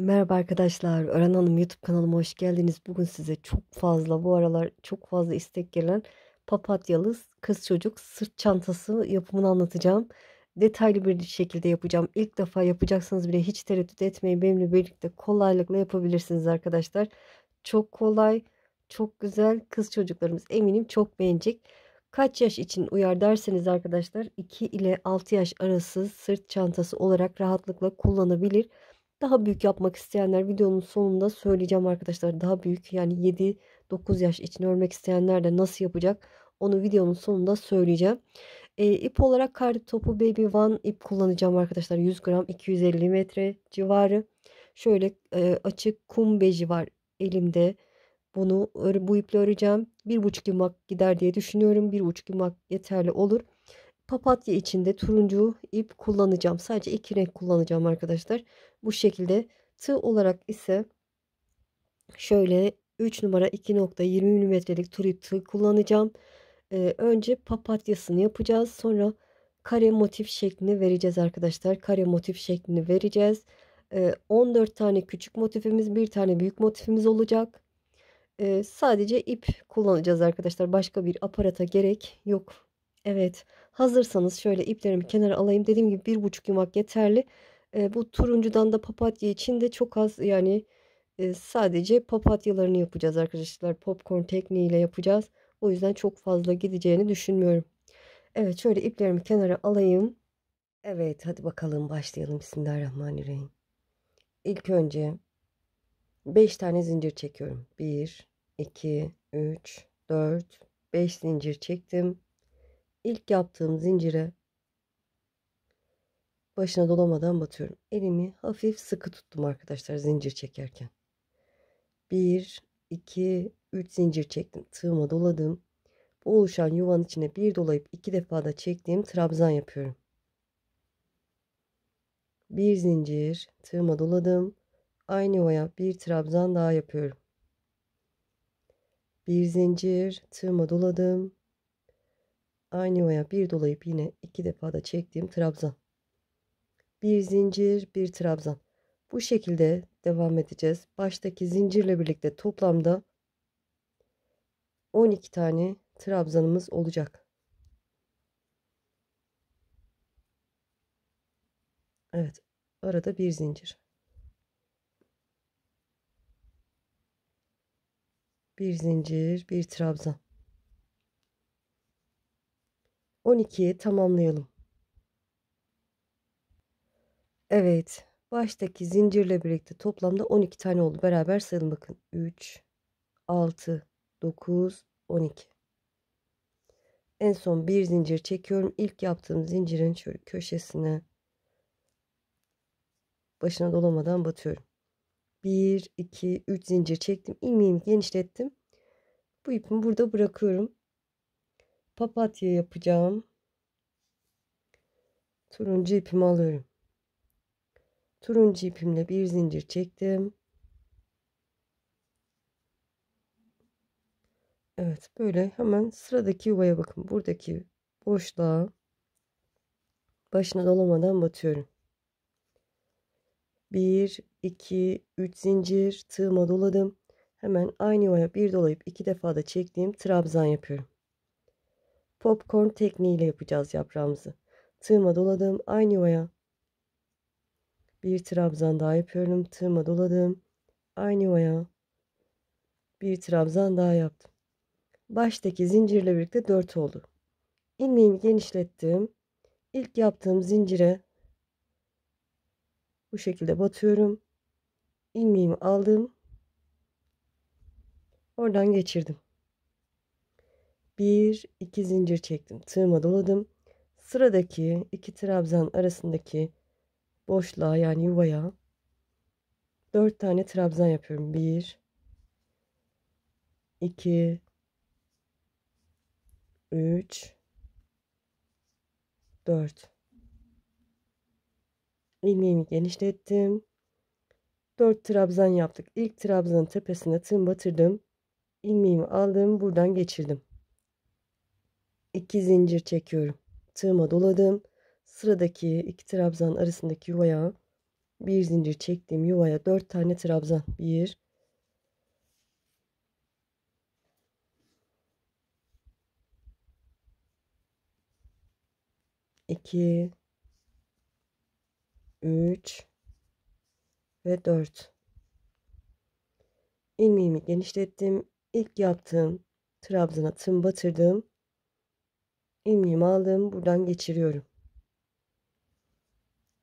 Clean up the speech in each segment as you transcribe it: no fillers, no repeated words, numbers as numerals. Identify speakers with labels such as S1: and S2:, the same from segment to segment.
S1: Merhaba arkadaşlar, Ören Hanım YouTube kanalıma hoş geldiniz. Bugün size bu aralar çok fazla istek gelen papatyalı kız çocuk sırt çantası yapımını anlatacağım. Detaylı bir şekilde yapacağım. İlk defa yapacaksanız bile hiç tereddüt etmeyin. Benimle birlikte kolaylıkla yapabilirsiniz arkadaşlar. Çok kolay, çok güzel. Kız çocuklarımız eminim çok beğenecek. Kaç yaş için uyar derseniz arkadaşlar 2 ile 6 yaş arası sırt çantası olarak rahatlıkla kullanabilir. Daha büyük yapmak isteyenler videonun sonunda söyleyeceğim arkadaşlar. Daha büyük yani 7-9 yaş için örmek isteyenler de nasıl yapacak onu videonun sonunda söyleyeceğim. İp olarak Kardi Topu Baby One ip kullanacağım arkadaşlar. 100 gram 250 metre civarı. Şöyle açık kum beji var elimde. Bu iple öreceğim. 1,5 yumak gider diye düşünüyorum. 1,5 yumak yeterli olur. Papatya içinde turuncu ip kullanacağım. Sadece iki renk kullanacağım arkadaşlar. Bu şekilde tığ olarak ise şöyle 3 numara 2,20 milimetrelik tur ip tığ kullanacağım. Önce papatyasını yapacağız. Sonra kare motif şeklini vereceğiz arkadaşlar. Kare motif şeklini vereceğiz. 14 tane küçük motifimiz, bir tane büyük motifimiz olacak. Sadece ip kullanacağız arkadaşlar. Başka bir aparata gerek yok. Evet. Hazırsanız şöyle iplerimi kenara alayım. Dediğim gibi 1,5 yumak yeterli. Bu turuncudan da papatya için de çok az yani sadece papatyalarını yapacağız arkadaşlar. Popcorn tekniğiyle yapacağız. O yüzden çok fazla gideceğini düşünmüyorum. Evet, şöyle iplerimi kenara alayım. Evet, hadi bakalım başlayalım. Bismillahirrahmanirrahim. İlk önce 5 tane zincir çekiyorum. 1, 2, 3, 4, 5 zincir çektim. İlk yaptığım zincire başına dolamadan batıyorum. Elimi hafif sıkı tuttum arkadaşlar zincir çekerken. 1, 2, 3 zincir çektim. Tığıma doladım. Bu oluşan yuvanın içine bir dolayıp iki defa da çektiğim trabzan yapıyorum. Bir zincir tığıma doladım. Aynı yuvaya bir trabzan daha yapıyorum. Bir zincir tığıma doladım. Aynı yuvaya bir dolayıp yine iki defa da çektiğim trabzan. Bir zincir, bir trabzan. Bu şekilde devam edeceğiz. Baştaki zincirle birlikte toplamda 12 tane trabzanımız olacak. Evet, arada bir zincir. Bir zincir, bir trabzan. 12'yi tamamlayalım. Evet, baştaki zincirle birlikte toplamda 12 tane oldu. Beraber sayalım bakın. 3, 6, 9, 12. En son bir zincir çekiyorum. İlk yaptığım zincirin şöyle köşesine başına dolamadan batıyorum. 1, 2, 3 zincir çektim. İlmeğimi genişlettim. Bu ipimi burada bırakıyorum. Papatya yapacağım. Turuncu ipimi alıyorum. Turuncu ipimle bir zincir çektim. Evet, böyle hemen sıradaki yuvaya bakın. Buradaki boşluğa başına dolamadan batıyorum. 1, 2, 3 zincir tığıma doladım. Hemen aynı yuvaya bir dolayıp iki defa da çektiğim trabzan yapıyorum. Popcorn tekniğiyle yapacağız yaprağımızı. Tığıma doladım. Aynı yuvaya bir trabzan daha yapıyorum. Tığıma doladım. Aynı yuvaya bir trabzan daha yaptım. Baştaki zincirle birlikte 4 oldu. İlmeğimi genişlettim. İlk yaptığım zincire bu şekilde batıyorum. İlmeğimi aldım. Oradan geçirdim. Bir, iki zincir çektim. Tığıma doladım. Sıradaki iki trabzan arasındaki boşluğa yani yuvaya 4 tane trabzan yapıyorum. 1, 2, 3, 4. İlmeğimi genişlettim. 4 trabzan yaptık. İlk trabzanın tepesine tığım batırdım. İlmeğimi aldım. Buradan geçirdim. 2 zincir çekiyorum. Tığıma doladım. Sıradaki iki trabzan arasındaki yuvaya Bir zincir çektiğim yuvaya 4 tane trabzan. 1 2 3 ve 4. İlmeğimi genişlettim. İlk yaptığım trabzana tığım batırdım. İlmeğimi aldım. Buradan geçiriyorum.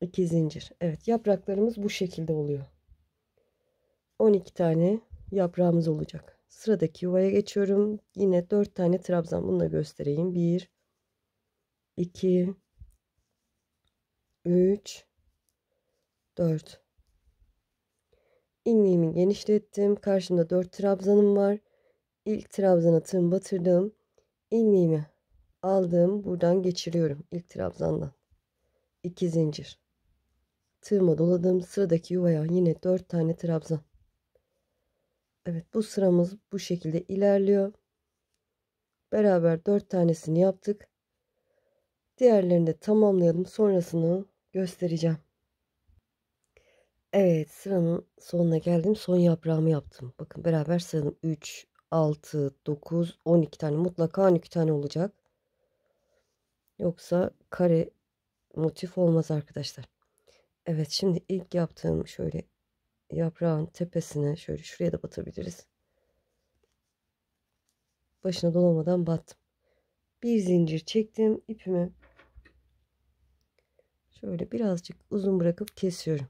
S1: 2 zincir. Evet, yapraklarımız bu şekilde oluyor. 12 tane yaprağımız olacak. Sıradaki yuvaya geçiyorum. Yine 4 tane trabzan. Bunu da göstereyim. 1 2 3 4. İlmeğimi genişlettim. Karşımda 4 trabzanım var. İlk trabzana tığım batırdım. İlmeğimi aldım. Buradan geçiriyorum. İlk trabzandan. 2 zincir. Tığıma doladım. Sıradaki yuvaya yine 4 tane trabzan. Evet, bu sıramız bu şekilde ilerliyor. Beraber 4 tanesini yaptık. Diğerlerini de tamamlayalım. Sonrasını göstereceğim. Evet, sıranın sonuna geldim. Son yaprağımı yaptım. Bakın beraber sayalım. 3, 6, 9, 12 tane. Mutlaka 12 tane olacak. Yoksa kare motif olmaz arkadaşlar. Evet, şimdi ilk yaptığım şöyle yaprağın tepesine şöyle şuraya da batabiliriz. Başına dolamadan battım. Bir zincir çektim. İpimi şöyle birazcık uzun bırakıp kesiyorum.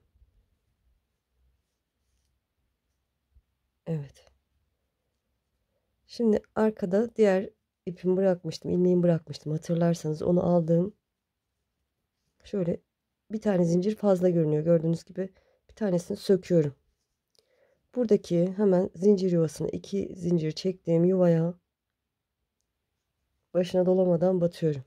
S1: Evet. Şimdi arkada diğer ipimi bırakmıştım. İlmeğimi bırakmıştım. Hatırlarsanız onu aldım. Şöyle bir tane zincir fazla görünüyor. Gördüğünüz gibi bir tanesini söküyorum. Buradaki hemen zincir yuvasına 2 zincir çektiğim yuvaya başına dolamadan batıyorum.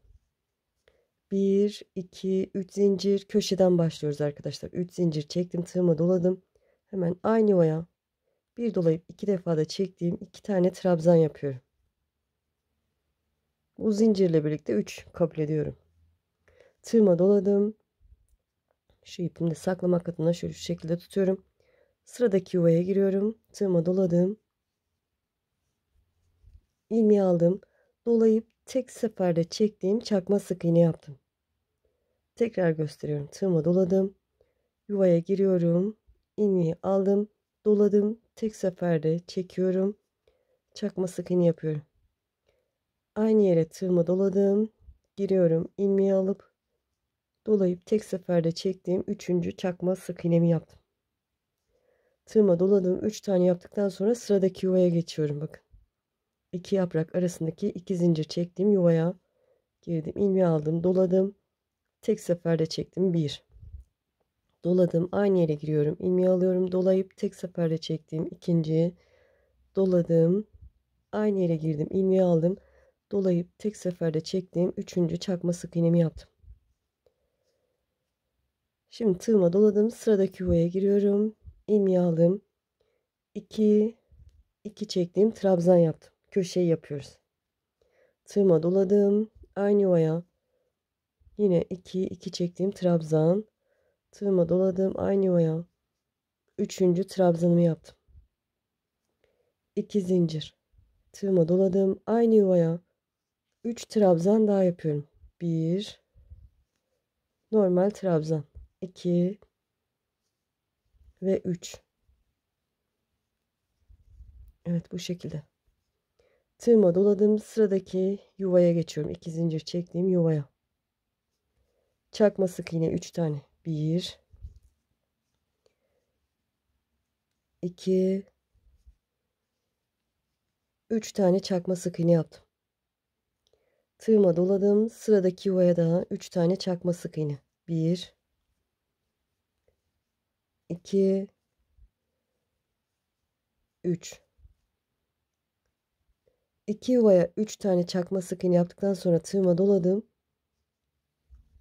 S1: 1 2 3 zincir köşeden başlıyoruz arkadaşlar. 3 zincir çektim, tığıma doladım. Hemen aynı yuvaya bir dolayıp 2 defa da çektiğim 2 tane trabzan yapıyorum. Bu zincirle birlikte 3 kabul ediyorum. Tığıma doladım. Şu ipimi de saklamak adına şöyle şu şekilde tutuyorum. Sıradaki yuvaya giriyorum. Tığıma doladım. İlmeği aldım. Dolayıp tek seferde çektiğim çakma sık iğne yaptım. Tekrar gösteriyorum. Tığıma doladım. Yuvaya giriyorum. İlmeği aldım. Doladım. Tek seferde çekiyorum. Çakma sık iğne yapıyorum. Aynı yere tığıma doladım. Giriyorum. İlmeği alıp dolayıp tek seferde çektiğim 3. çakma sık iğnemi yaptım. Tığıma doladım. 3 tane yaptıktan sonra sıradaki yuvaya geçiyorum. Bakın. 2 yaprak arasındaki 2 zincir çektiğim yuvaya girdim. İlmeği aldım. Doladım. Tek seferde çektim. 1. Doladım. Aynı yere giriyorum. İlmeği alıyorum. Dolayıp tek seferde çektiğim 2. Doladım. Aynı yere girdim. İlmeği aldım. Dolayıp tek seferde çektiğim 3. çakma sık iğnemi yaptım. Şimdi tığıma doladım. Sıradaki yuvaya giriyorum. İlmeği aldım. 2 2 çektiğim trabzan yaptım. Köşeyi yapıyoruz. Tığıma doladım. Aynı yuvaya yine 2 2 çektiğim trabzan. Tığıma doladım. Aynı yuvaya 3. trabzanımı yaptım. 2 zincir. Tığıma doladım. Aynı yuvaya 3 trabzan daha yapıyorum. 1 normal trabzan. 2 ve 3. Evet, bu şekilde. Tığıma doladım. Sıradaki yuvaya geçiyorum. 2 zincir çektiğim yuvaya. Çakma sık iğne 3 tane. 1 2 3 tane çakma sık iğne yaptım. Tığıma doladım. Sıradaki yuvaya da 3 tane çakma sık iğne. 1 2 3. 2 yuvaya 3 tane çakma sık iğne yaptıktan sonra tığıma doladım.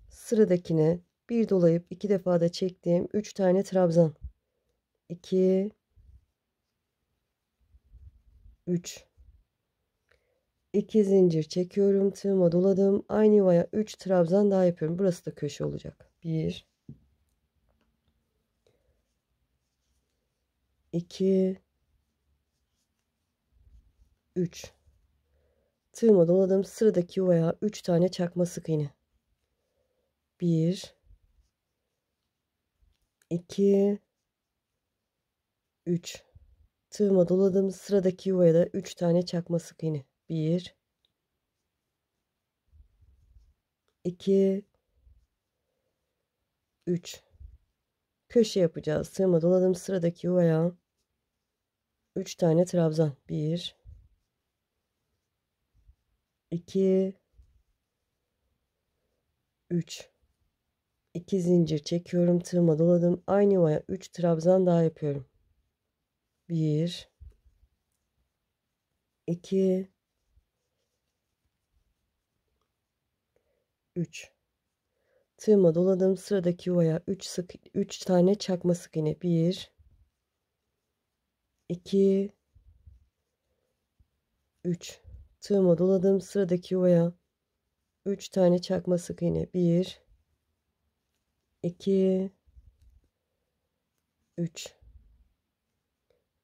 S1: Sıradakine bir dolayıp 2 defa da çektiğim 3 tane trabzan. 2 3. 2 zincir çekiyorum. Tığıma doladım. Aynı yuvaya 3 trabzan daha yapıyorum. Burası da köşe olacak. 1 2, 3. Tığıma doladım. Sıradaki yuvaya 3 tane çakma sık iğne. 1, 2, 3. Tığıma doladım. Sıradaki yuvaya da 3 tane çakma sık iğne. 1, 2, 3. Köşe yapacağız. Tığıma doladım. Sıradaki yuvaya 3 tane trabzan. 1, 2, 3. 2 zincir çekiyorum. Tığıma doladım. Aynı yuvaya 3 trabzan daha yapıyorum. 1, 2, 3. Tığıma doladım. Sıradaki yuvaya 3 tane çakma sık iğne. 1, 2, 3. Tığıma doladım. Sıradaki yuvaya 3 tane çakma sık iğne. 1, 2, 3.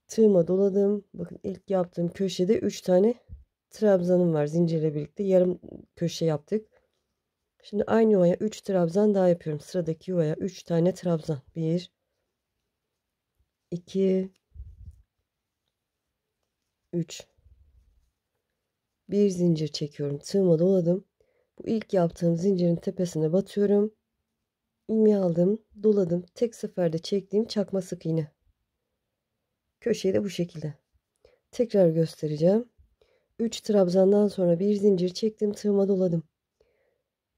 S1: Tığıma doladım. Bakın ilk yaptığım köşede 3 tane trabzanım var. Zincirle birlikte yarım köşe yaptık. Şimdi aynı yuvaya 3 trabzan daha yapıyorum. Sıradaki yuvaya 3 tane trabzan. 1, 2, 3. Bir zincir çekiyorum. Tığıma doladım. Bu ilk yaptığım zincirin tepesine batıyorum. İlmeği aldım, doladım. Tek seferde çektiğim çakma sık iğne. Köşeyi de bu şekilde. Tekrar göstereceğim. 3 trabzandan sonra bir zincir çektim, tığıma doladım.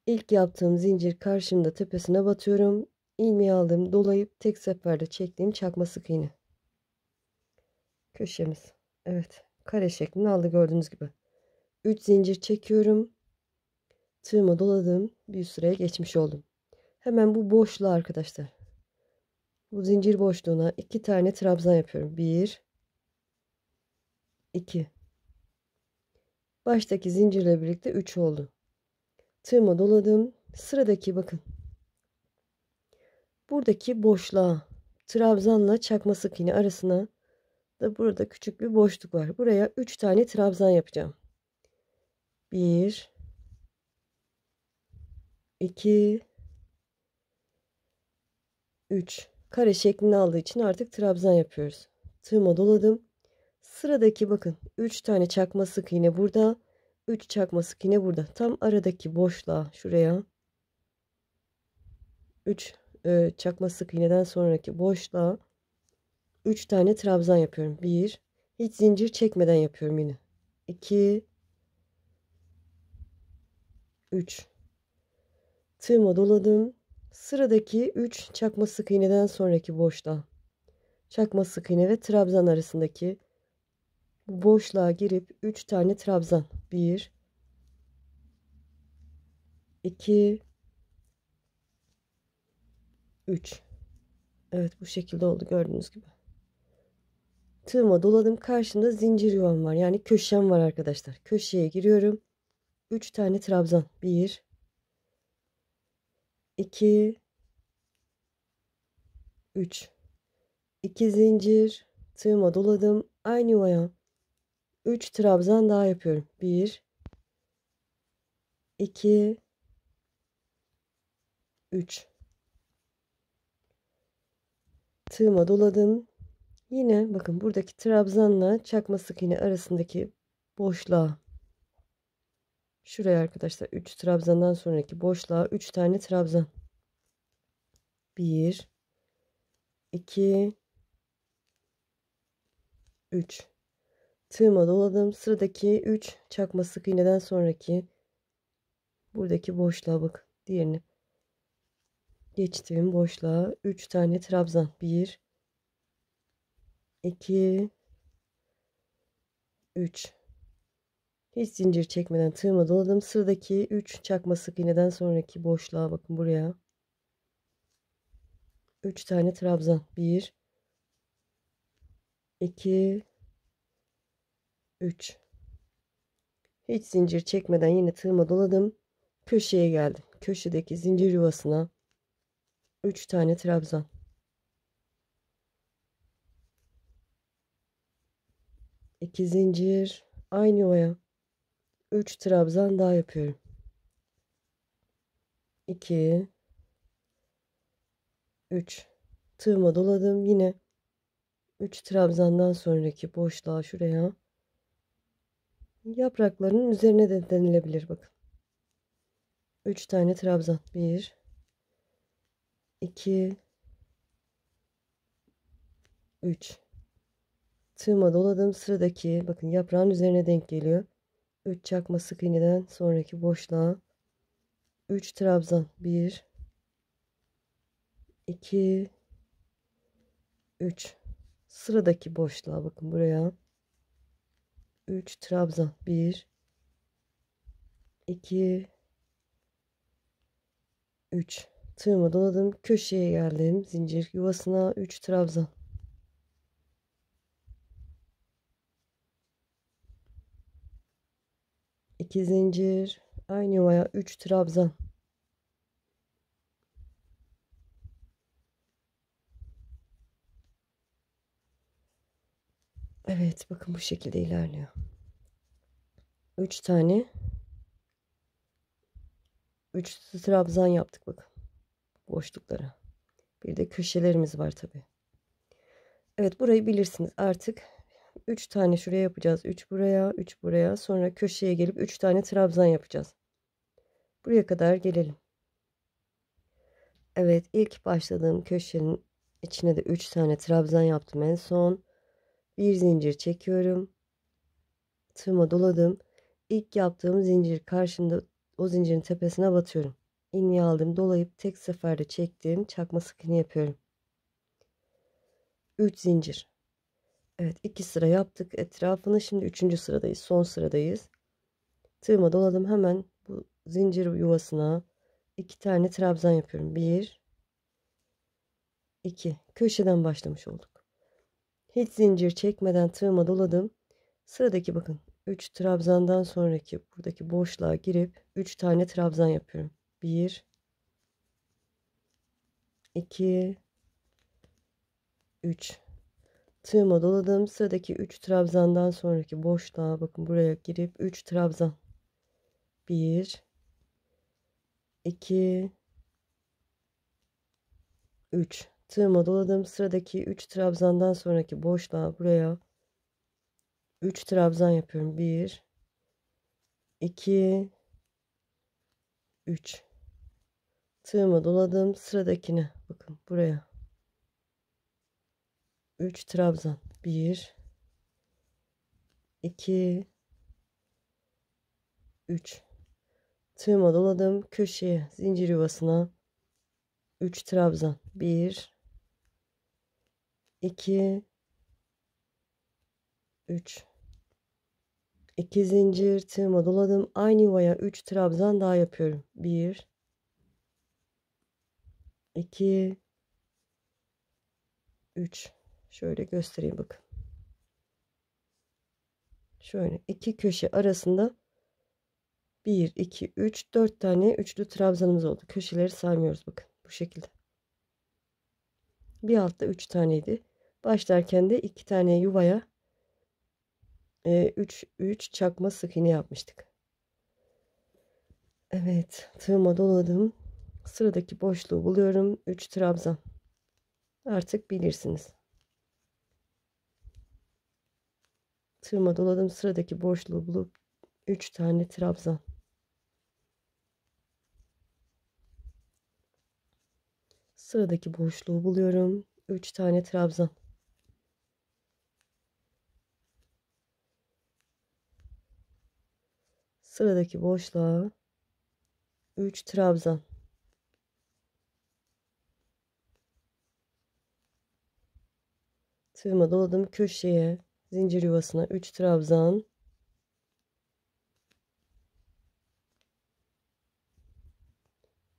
S1: İlk yaptığım zincir karşımda tepesine batıyorum. İlmeği aldım, dolayıp tek seferde çektiğim çakma sık iğne. Köşemiz. Evet, kare şeklini aldı gördüğünüz gibi. 3 zincir çekiyorum. Tığıma doladım. Bir süreye geçmiş oldum. Hemen bu boşluğa arkadaşlar. Bu zincir boşluğuna 2 tane trabzan yapıyorum. 1, 2. Baştaki zincirle birlikte 3 oldu. Tığıma doladım. Sıradaki bakın. Buradaki boşluğa trabzanla çakma sık iğne arasına da burada küçük bir boşluk var. Buraya 3 tane trabzan yapacağım. 1, 2, 3. Kare şeklini aldığı için artık trabzan yapıyoruz. Tığıma doladım. Sıradaki bakın 3 tane çakma sık iğne burada. 3 çakma sık iğne burada. Tam aradaki boşluğa şuraya 3 çakma sık iğneden sonraki boşluğa 3 tane trabzan yapıyorum. 1, hiç zincir çekmeden yapıyorum yine. 2, 3. Tığıma doladım. Sıradaki 3 çakma sık iğneden sonraki boşluğa çakma sık iğne ve trabzan arasındaki bu boşluğa girip 3 tane trabzan. 1, 2, 3. Evet, bu şekilde oldu gördüğünüz gibi. Tığıma doladım. Karşımda zincir yuvam var. Yani köşem var arkadaşlar. Köşeye giriyorum. 3 tane trabzan. 1, 2, 3. 2 zincir. Tığıma doladım. Aynı yuvaya 3 trabzan daha yapıyorum. 1, 2, 3. Tığıma doladım. Yine bakın buradaki trabzanla çakma sık iğne arasındaki boşluğa şuraya arkadaşlar 3 trabzandan sonraki boşluğa 3 tane trabzan. 1, 2, 3. Tığıma doladım. Sıradaki 3 çakma sık iğneden sonraki buradaki boşluğa bakın. Diğerini geçtiğim boşluğa 3 tane trabzan. 1, 2, 3. Hiç zincir çekmeden tığıma doladım. Sıradaki 3 çakma sık iğneden sonraki boşluğa bakın buraya. 3 tane trabzan. 1, 2, 3. Hiç zincir çekmeden yine tığıma doladım. Köşeye geldim. Köşedeki zincir yuvasına 3 tane trabzan. 2 zincir, aynı yuvaya 3 trabzan daha yapıyorum. 2 3 tığıma doladım. Yine 3 trabzandan sonraki boşluğa şuraya yaprakların üzerine de denilebilir bakın. 3 tane trabzan. 1 2 3 tığıma doladım. Sıradaki bakın yaprağın üzerine denk geliyor. 3 çakma sık iğneden sonraki boşluğa 3 trabzan. 1 2 3 sıradaki boşluğa bakın buraya 3 trabzan. 1 2 3 tığımı doladım. Köşeye geldim. Zincir yuvasına 3 trabzan. 2 zincir, aynı yuvaya 3 trabzan. Evet, bakın bu şekilde ilerliyor. 3 tane 3 trabzan yaptık bakın boşluklara. Bir de köşelerimiz var tabi. Evet, burayı bilirsiniz artık. 3 tane şuraya yapacağız. 3 buraya, 3 buraya. Sonra köşeye gelip 3 tane trabzan yapacağız. Buraya kadar gelelim. Evet, ilk başladığım köşenin içine de 3 tane trabzan yaptım en son. Bir zincir çekiyorum. Tığıma doladım. İlk yaptığım zincir karşımda, o zincirin tepesine batıyorum. İlmeği aldım, dolayıp tek seferde çektim. Çakma sık iğne yapıyorum. 3 zincir. Evet, 2 sıra yaptık etrafını. Şimdi 3. sıradayız. Son sıradayız. Tığıma doladım. Hemen bu zincir yuvasına 2 tane trabzan yapıyorum. 1 2 köşeden başlamış olduk. Hiç zincir çekmeden tığıma doladım. Sıradaki bakın 3 trabzandan sonraki buradaki boşluğa girip 3 tane trabzan yapıyorum. 1 2 3 tığıma doladım. Sıradaki 3 trabzandan sonraki boşluğa bakın buraya girip 3 trabzan. 1 2 3 tığıma doladım. Sıradaki 3 trabzandan sonraki boşluğa buraya 3 trabzan yapıyorum. 1 2 3 tığıma doladım. Sıradakine bakın buraya 3 trabzan. 1 2 3 tığıma doladım. Köşeye zincir yuvasına 3 trabzan. 1 2 3 2 zincir, tığıma doladım. Aynı yuvaya 3 trabzan daha yapıyorum. 1 2 3 şöyle göstereyim bakın. Şöyle iki köşe arasında 1 2 3 4 tane üçlü trabzanımız oldu. Köşeleri saymıyoruz bakın bu şekilde. Bir altta 3 taneydi. Başlarken de 2 tane yuvaya 3 çakma sık iğne yapmıştık. Evet, tığıma doladım. Sıradaki boşluğu buluyorum. 3 trabzan. Artık bilirsiniz. Tığıma doladım. Sıradaki boşluğu bulup 3 tane trabzan. Sıradaki boşluğu buluyorum. 3 tane trabzan. Sıradaki boşluğa 3 trabzan. Tığıma doladım. Köşeye zincir yuvasına 3 trabzan.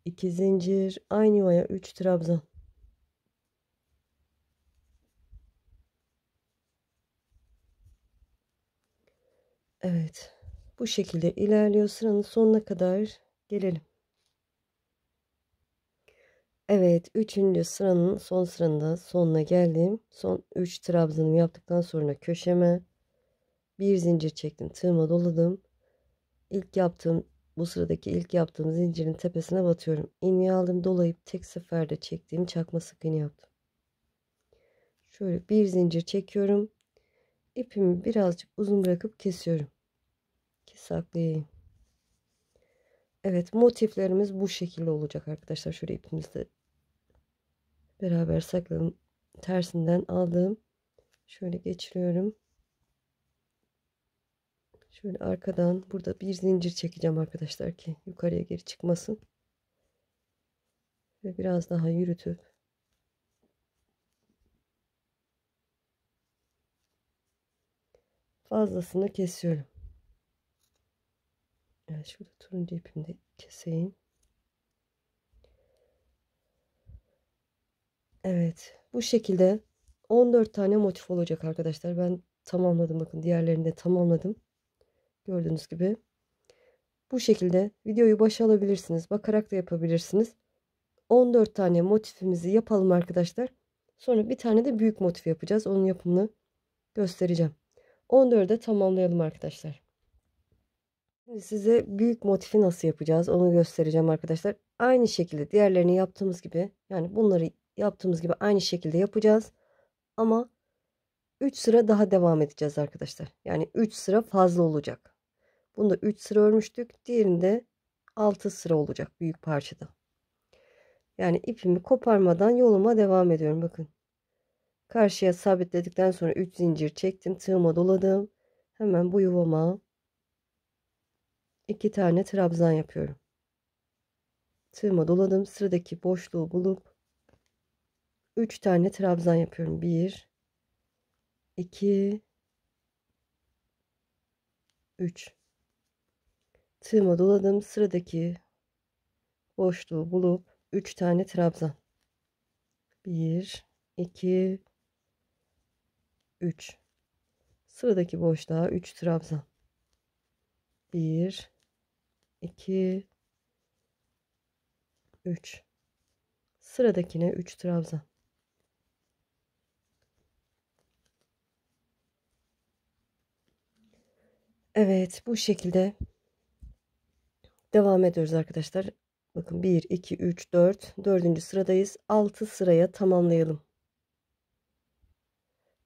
S1: 2 zincir, aynı yuvaya 3 trabzan. Evet. Bu şekilde ilerliyor. Sıranın sonuna kadar gelelim. Evet, 3. sıranın sonuna geldim. Son 3 trabzanımı yaptıktan sonra köşeme Bir zincir çektim, tığıma doladım. Bu sıradaki ilk yaptığım zincirin tepesine batıyorum. İlmeği aldım, dolayıp tek seferde çektiğim çakma sık iğne yaptım. Şöyle bir zincir çekiyorum. İpimi birazcık uzun bırakıp kesiyorum ki saklayayım. Evet, motiflerimiz bu şekilde olacak arkadaşlar. Şöyle ipimizle beraber sakladım. Tersinden aldım. Şöyle geçiriyorum. Şöyle arkadan burada bir zincir çekeceğim arkadaşlar ki yukarıya geri çıkmasın. Ve biraz daha yürütüp fazlasını kesiyorum. Evet, şurada turuncu ipimi de keseyim. Evet, bu şekilde 14 tane motif olacak arkadaşlar. Ben tamamladım, bakın diğerlerini de tamamladım. Gördüğünüz gibi. Bu şekilde videoyu başa alabilirsiniz. Bakarak da yapabilirsiniz. 14 tane motifimizi yapalım arkadaşlar. Sonra bir tane de büyük motif yapacağız. Onun yapımını göstereceğim. 14'e tamamlayalım arkadaşlar. Şimdi size büyük motifi nasıl yapacağız onu göstereceğim arkadaşlar. Aynı şekilde diğerlerini yaptığımız gibi, yani bunları yaptığımız gibi aynı şekilde yapacağız. Ama 3 sıra daha devam edeceğiz arkadaşlar. Yani 3 sıra fazla olacak. Bunda 3 sıra örmüştük. Diğerinde 6 sıra olacak büyük parçada. Yani ipimi koparmadan yoluma devam ediyorum. Bakın. Karşıya sabitledikten sonra 3 zincir çektim. Tığıma doladım. Hemen bu yuvama 2 tane trabzan yapıyorum. Tığıma doladım. Sıradaki boşluğu bulup 3 tane trabzan yapıyorum. 1 2 3. Tığıma doladım. Sıradaki boşluğu bulup 3 tane trabzan. 1 2 3. Sıradaki boşluğa 3 trabzan. 1 2 3. Sıradakine 3 trabzan. Evet, bu şekilde devam ediyoruz arkadaşlar. Bakın 1 2 3 4. 4. sıradayız. 6 sıraya tamamlayalım.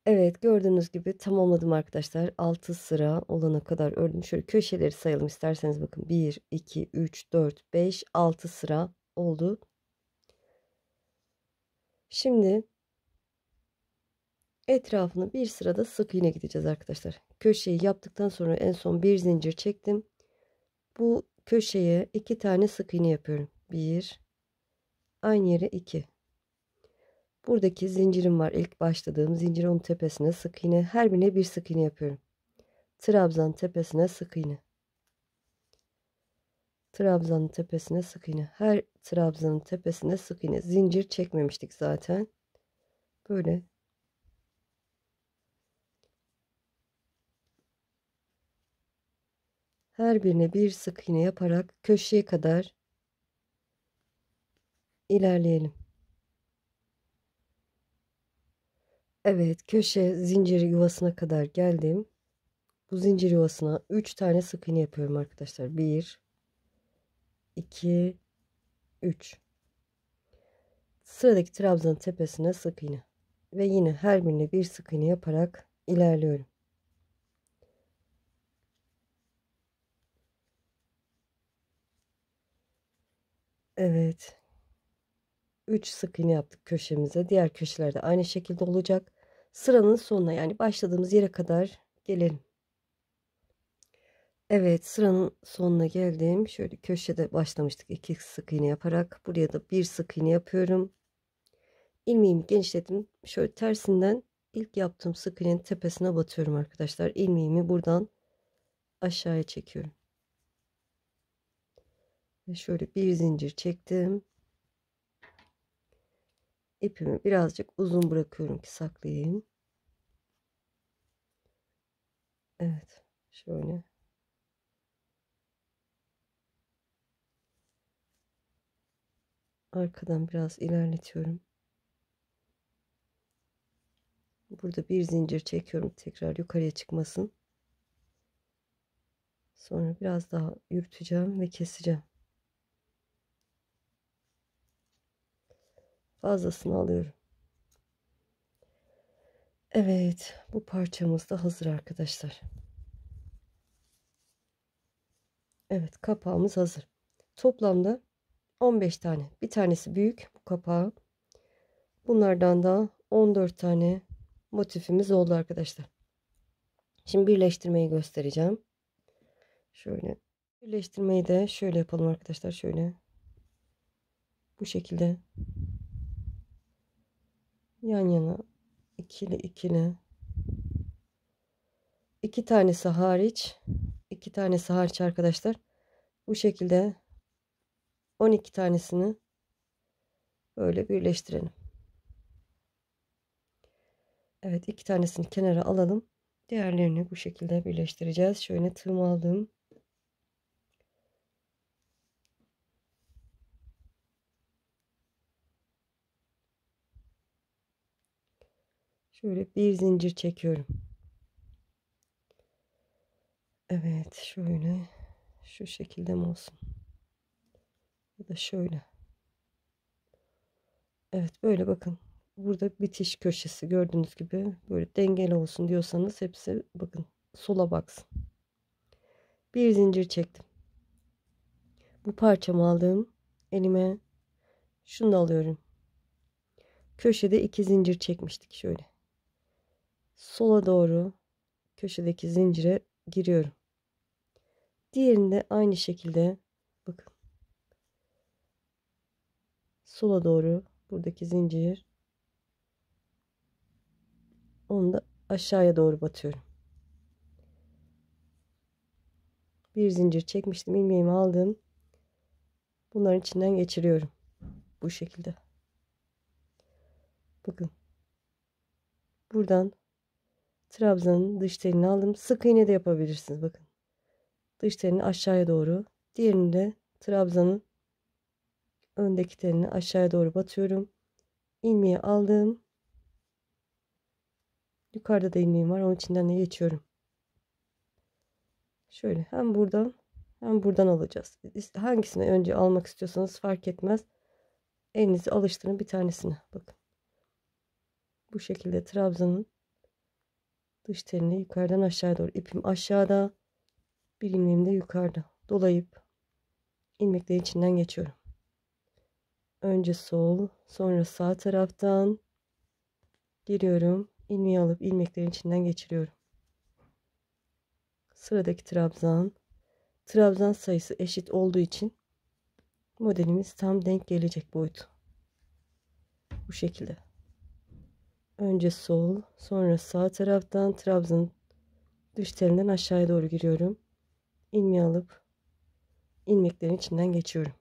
S1: Evet, gördüğünüz gibi tamamladım arkadaşlar. 6 sıra olana kadar ördüm. Şöyle köşeleri sayalım isterseniz, bakın 1 2 3 4 5 6 sıra oldu. Şimdi etrafını bir sırada sık iğne gideceğiz arkadaşlar. Köşeyi yaptıktan sonra en son bir zincir çektim. Bu köşeye 2 tane sık iğne yapıyorum. 1, aynı yere 2. Buradaki zincirim var. İlk başladığım zincir, onun tepesine sık iğne. Her birine bir sık iğne yapıyorum. Trabzan tepesine sık iğne. Trabzanın tepesine sık iğne. Her trabzanın tepesine sık iğne. Zincir çekmemiştik zaten. Böyle her birine bir sık iğne yaparak köşeye kadar ilerleyelim. Evet, köşe zincir yuvasına kadar geldim. Bu zincir yuvasına 3 tane sık iğne yapıyorum arkadaşlar. 1 2 3. Sıradaki trabzanın tepesine sık iğne. Ve yine her birine bir sık iğne yaparak ilerliyorum. Evet. 3 sık iğne yaptık köşemize. Diğer köşelerde aynı şekilde olacak. Sıranın sonuna, yani başladığımız yere kadar gelelim. Evet, sıranın sonuna geldim. Şöyle köşede başlamıştık 2 sık iğne yaparak. Buraya da bir sık iğne yapıyorum. İlmeğimi genişledim. Şöyle tersinden ilk yaptığım sık iğnenin tepesine batıyorum arkadaşlar. İlmeğimi buradan aşağıya çekiyorum. Ve şöyle bir zincir çektim. İpimi birazcık uzun bırakıyorum ki saklayayım. Evet, şöyle. Arkadan biraz ilerletiyorum. Burada bir zincir çekiyorum tekrar yukarıya çıkmasın. Sonra biraz daha yürüteceğim ve keseceğim. Fazlasını alıyorum. Evet, bu parçamız da hazır arkadaşlar. Evet, kapağımız hazır. Toplamda 15 tane. Bir tanesi büyük bu kapağı. Bunlardan da 14 tane motifimiz oldu arkadaşlar. Şimdi birleştirmeyi göstereceğim. Şöyle birleştirmeyi de şöyle yapalım arkadaşlar. Şöyle bu şekilde yan yana ikili ikili, iki tanesi hariç, iki tanesi hariç arkadaşlar. Bu şekilde 12 tanesini böyle birleştirelim. Evet, iki tanesini kenara alalım. Diğerlerini bu şekilde birleştireceğiz. Şöyle tığımı aldım. Şöyle bir zincir çekiyorum. Evet, şöyle şu şekilde mi olsun? Ya da şöyle. Evet, böyle bakın. Burada bitiş köşesi gördüğünüz gibi böyle dengeli olsun diyorsanız hepsi bakın sola baksın. Bir zincir çektim. Bu parçamı aldım. Elime şunu da alıyorum. Köşede iki zincir çekmiştik şöyle. Sola doğru köşedeki zincire giriyorum. Diğerinde aynı şekilde bakın. Sola doğru buradaki zincir. Onu da aşağıya doğru batıyorum. Bir zincir çekmiştim. İlmeğimi aldım. Bunların içinden geçiriyorum. Bu şekilde. Bakın. Buradan trabzanın dış telini aldım. Sık iğne de yapabilirsiniz. Bakın. Dış telini aşağıya doğru. Diğerini de trabzanın öndeki telini aşağıya doğru batıyorum. İlmeği aldım. Yukarıda da ilmeğim var. Onun içinden de geçiyorum. Şöyle hem buradan hem buradan alacağız. Hangisini önce almak istiyorsanız fark etmez. Elinizi alıştırın bir tanesine. Bakın. Bu şekilde trabzanın dış telini yukarıdan aşağıya doğru. İpim aşağıda. Bir ilmeğim de yukarıda. Dolayıp ilmeklerin içinden geçiyorum. Önce sol, sonra sağ taraftan giriyorum. İlmeği alıp ilmeklerin içinden geçiriyorum. Sıradaki trabzan. Trabzan sayısı eşit olduğu için modelimiz tam denk gelecek boyutu. Bu şekilde. Önce sol, sonra sağ taraftan trabzanın dış telinden aşağıya doğru giriyorum. İlmeği alıp ilmeklerin içinden geçiyorum.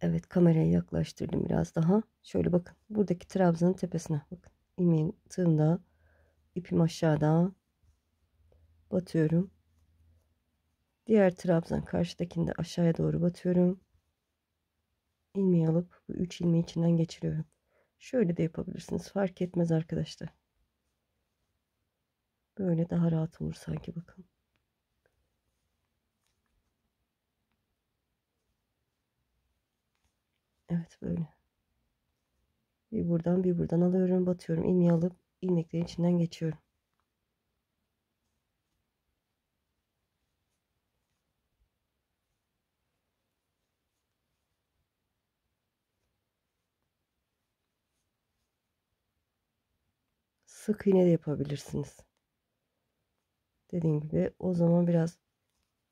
S1: Evet, kamerayı yaklaştırdım biraz daha. Şöyle bakın. Buradaki trabzanın tepesine bakın. İlmeğin tığında, ipim aşağıda batıyorum. Diğer trabzan karşıdakinde aşağıya doğru batıyorum. İlmeği alıp bu 3 ilmeği içinden geçiriyorum. Şöyle de yapabilirsiniz. Fark etmez arkadaşlar. Böyle daha rahat olur sanki bakın. Evet böyle. Bir buradan bir buradan alıyorum, batıyorum. İlmeği alıp ilmeklerin içinden geçiyorum. Sık iğne de yapabilirsiniz. Dediğim gibi o zaman biraz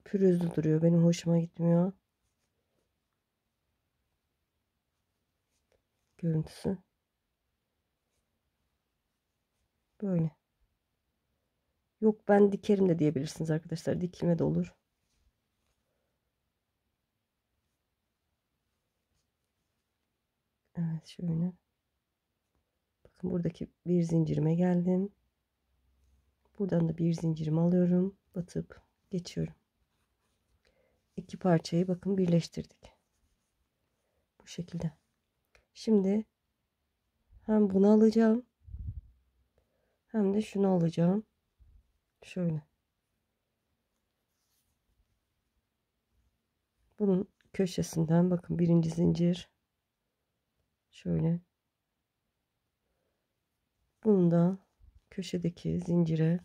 S1: pürüzlü duruyor. Benim hoşuma gitmiyor. Görüntüsü. Böyle. Yok ben dikerim de diyebilirsiniz arkadaşlar. Dikilme de olur. Evet şöyle. Bakın buradaki bir zincirime geldim. Buradan da bir zincirimi alıyorum. Batıp geçiyorum. İki parçayı bakın birleştirdik. Bu şekilde. Şimdi hem bunu alacağım hem de şunu alacağım. Şöyle. Bunun köşesinden bakın birinci zincir şöyle. Bunu da köşedeki zincire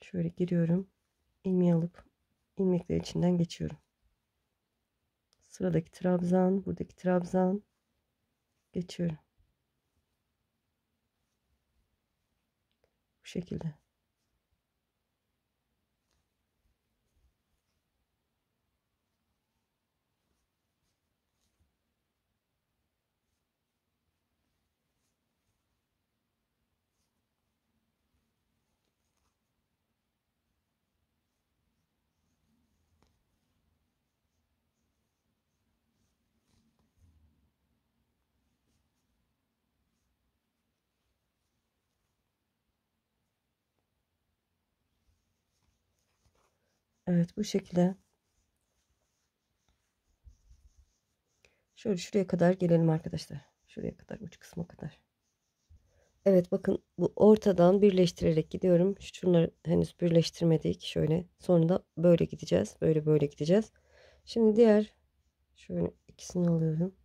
S1: şöyle giriyorum. İlmeği alıp ilmekler içinden geçiyorum. Sıradaki trabzan, buradaki trabzan geçiyorum. Bu şekilde. Evet, bu şekilde. Şöyle şuraya kadar gelelim arkadaşlar. Şuraya kadar, uç kısma kadar. Evet, bakın bu ortadan birleştirerek gidiyorum. Şunları henüz birleştirmedik. Şöyle sonra da böyle gideceğiz. Böyle gideceğiz. Şimdi diğer şöyle ikisini alıyorum.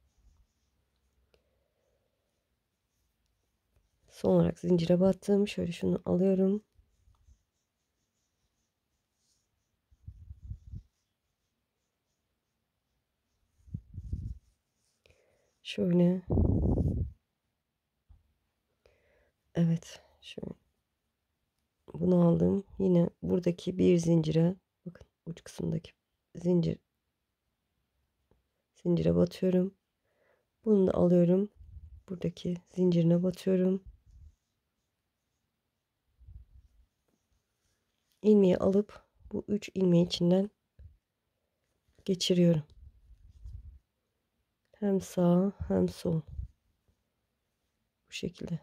S1: Son olarak zincire battım. Şöyle şunu alıyorum. Şöyle. Evet. Şöyle. Bunu aldım. Yine buradaki bir zincire bakın uç kısımdaki zincire batıyorum. Bunu da alıyorum. Buradaki zincirine batıyorum. İlmeği alıp bu 3 ilmeği içinden geçiriyorum. Hem sağ hem sol. Bu şekilde.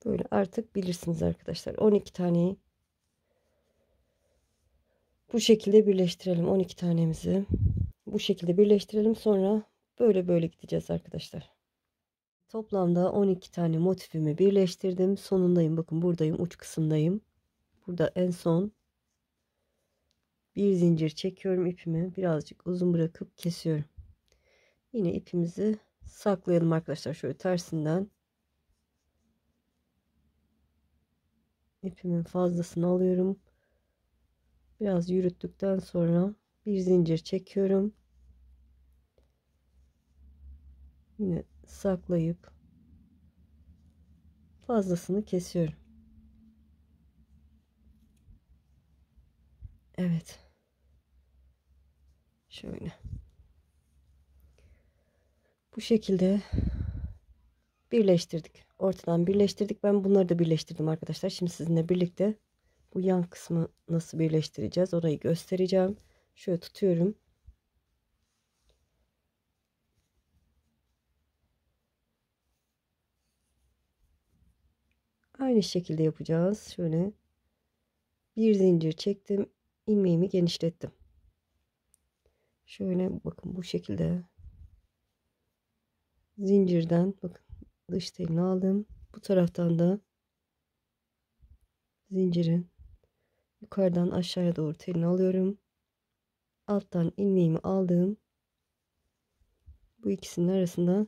S1: Böyle artık bilirsiniz arkadaşlar. 12 taneyi bu şekilde birleştirelim. 12 tanemizi bu şekilde birleştirelim. Sonra böyle gideceğiz arkadaşlar. Toplamda 12 tane motifimi birleştirdim. Sonundayım. Bakın buradayım. Uç kısımdayım. Burada en son bir zincir çekiyorum ipimi. Birazcık uzun bırakıp kesiyorum. Yine ipimizi saklayalım arkadaşlar. Şöyle tersinden ipimin fazlasını alıyorum. Biraz yürüttükten sonra bir zincir çekiyorum. Yine saklayıp fazlasını kesiyorum. Evet. Şöyle. Bu şekilde birleştirdik. Ortadan birleştirdik. Ben bunları da birleştirdim arkadaşlar. Şimdi sizinle birlikte bu yan kısmı nasıl birleştireceğiz orayı göstereceğim. Şöyle tutuyorum. Aynı şekilde yapacağız. Şöyle bir zincir çektim. İlmeğimi genişlettim. Şöyle bakın bu şekilde zincirden bakın dış telini aldım. Bu taraftan da zincirin yukarıdan aşağıya doğru telini alıyorum. Alttan ilmeğimi aldım. Bu ikisinin arasından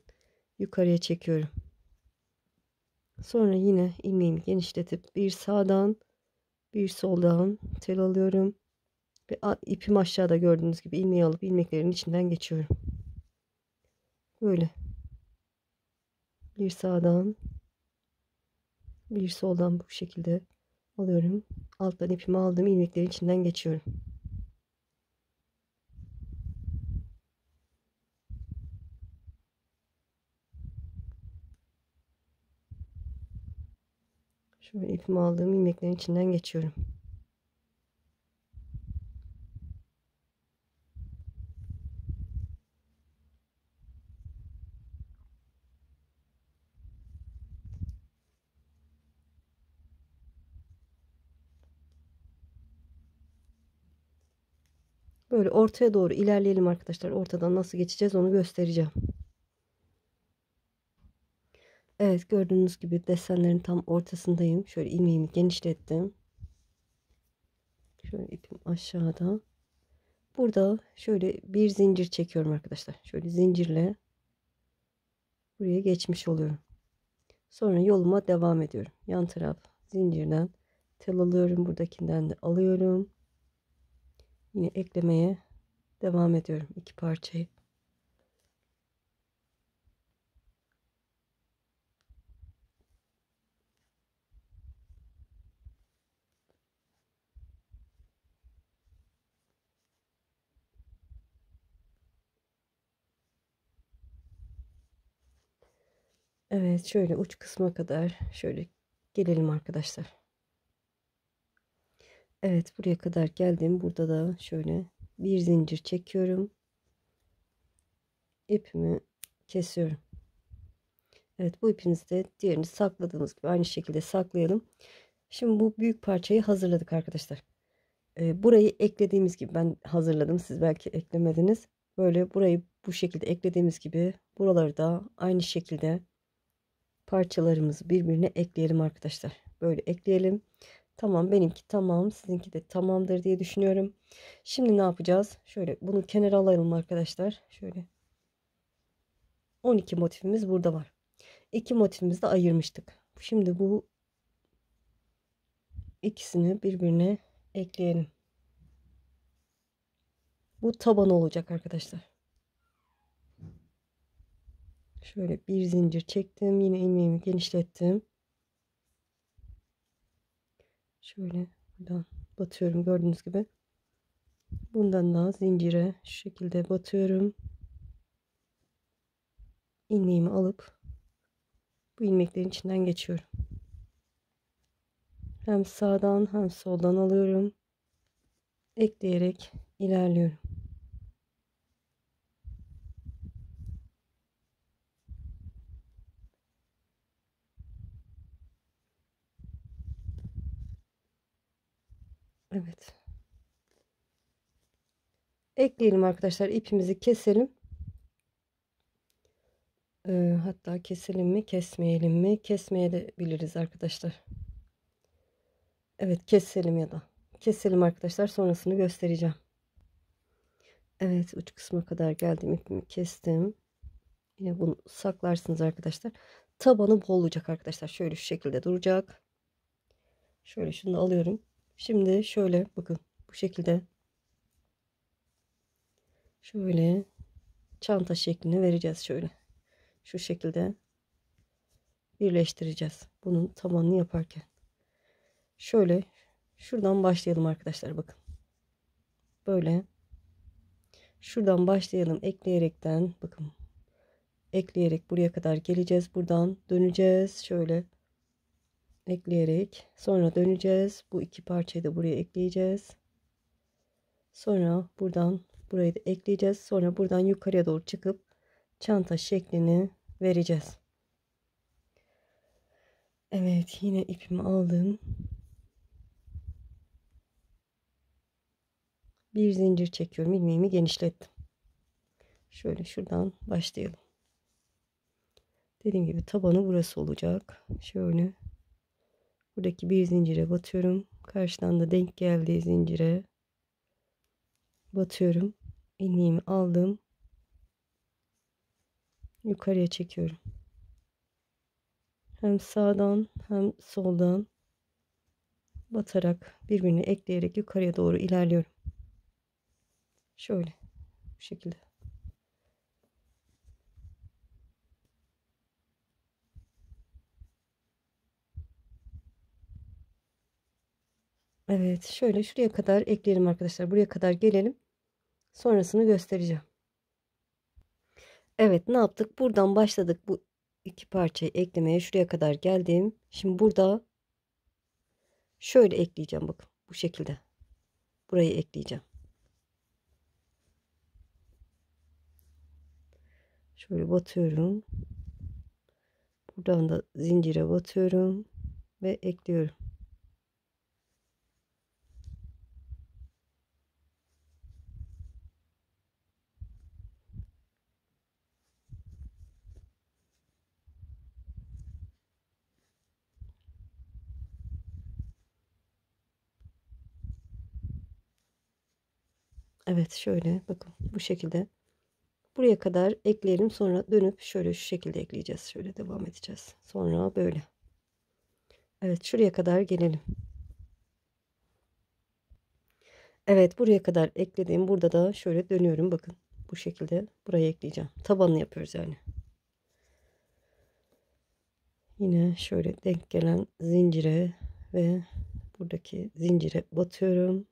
S1: yukarıya çekiyorum. Sonra yine ilmeğimi genişletip bir sağdan bir soldan tel alıyorum. Ve ipim aşağıda gördüğünüz gibi ilmeği alıp ilmeklerin içinden geçiyorum. Böyle. Bir sağdan bir soldan bu şekilde alıyorum. Alttan ipimi aldım. İlmeklerin içinden geçiyorum. Şöyle ipimi aldığım ilmeklerin içinden geçiyorum. Böyle ortaya doğru ilerleyelim arkadaşlar. Ortadan nasıl geçeceğiz onu göstereceğim. Evet, gördüğünüz gibi desenlerin tam ortasındayım. Şöyle ilmeğimi genişlettim. Şöyle ipim aşağıda. Burada şöyle bir zincir çekiyorum arkadaşlar. Şöyle zincirle buraya geçmiş oluyorum. Sonra yoluma devam ediyorum. Yan taraf zincirden tel alıyorum. Buradakinden de alıyorum. Yine eklemeye devam ediyorum iki parçayı. Evet, şöyle uç kısma kadar şöyle gelelim arkadaşlar. Evet, buraya kadar geldim. Burada da şöyle bir zincir çekiyorum. İpimi kesiyorum. Evet, bu ipimizi de diğerini sakladığımız gibi aynı şekilde saklayalım. Şimdi bu büyük parçayı hazırladık arkadaşlar. Burayı eklediğimiz gibi ben hazırladım. Siz belki eklemediniz. Böyle burayı bu şekilde eklediğimiz gibi buraları da aynı şekilde parçalarımızı birbirine ekleyelim arkadaşlar. Böyle ekleyelim. Tamam, benimki tamam, sizinki de tamamdır diye düşünüyorum. Şimdi ne yapacağız? Şöyle bunu kenara alalım arkadaşlar. Şöyle 12 motifimiz burada var. 2 motifimizi de ayırmıştık. Şimdi bu ikisini birbirine ekleyelim. Bu taban olacak arkadaşlar. Şöyle bir zincir çektim. Yine ilmeğimi genişlettim. Şöyle buradan batıyorum gördüğünüz gibi. Bundan da zincire şu şekilde batıyorum. İlmeğimi alıp bu ilmeklerin içinden geçiyorum. Hem sağdan hem soldan alıyorum. Ekleyerek ilerliyorum. Evet. Ekleyelim arkadaşlar. İpimizi keselim. Hatta keselim mi kesmeyelim mi? Kesmeyebiliriz arkadaşlar. Evet, keselim ya da. Keselim arkadaşlar. Sonrasını göstereceğim. Evet, uç kısma kadar geldim. İpimi kestim. Yine bunu saklarsınız arkadaşlar. Tabanı bol olacak arkadaşlar. Şöyle şu şekilde duracak. Şöyle şunu da alıyorum. Şimdi şöyle bakın bu şekilde şöyle çanta şeklini vereceğiz şöyle. Şu şekilde birleştireceğiz. Bunun tabanını yaparken. Şöyle şuradan başlayalım arkadaşlar bakın. Böyle şuradan başlayalım ekleyerekten bakın. Ekleyerek buraya kadar geleceğiz. Buradan döneceğiz. Şöyle ekleyerek sonra döneceğiz. Bu iki parçayı da buraya ekleyeceğiz. Sonra buradan burayı da ekleyeceğiz. Sonra buradan yukarıya doğru çıkıp çanta şeklini vereceğiz. Evet, yine ipimi aldım. Bir zincir çekiyorum. İlmeğimi genişlettim. Şöyle şuradan başlayalım. Dediğim gibi tabanı burası olacak. Şöyle buradaki bir zincire batıyorum. Karşıdan da denk geldiği zincire batıyorum. İlmeğimi aldım. Yukarıya çekiyorum. Hem sağdan hem soldan batarak birbirini ekleyerek yukarıya doğru ilerliyorum. Şöyle bu şekilde. Evet, şöyle şuraya kadar ekleyelim arkadaşlar. Buraya kadar gelelim. Sonrasını göstereceğim. Evet, ne yaptık? Buradan başladık bu iki parçayı eklemeye. Şuraya kadar geldim. Şimdi burada şöyle ekleyeceğim bakın. Bu şekilde. Burayı ekleyeceğim. Şöyle batıyorum. Buradan da zincire batıyorum ve ekliyorum. Evet, şöyle bakın bu şekilde. Buraya kadar ekleyelim. Sonra dönüp şöyle şu şekilde ekleyeceğiz. Şöyle devam edeceğiz. Sonra böyle. Evet, şuraya kadar gelelim. Evet, buraya kadar ekledim. Burada da şöyle dönüyorum. Bakın bu şekilde buraya ekleyeceğim. Tabanını yapıyoruz yani. Yine şöyle denk gelen zincire ve buradaki zincire batıyorum.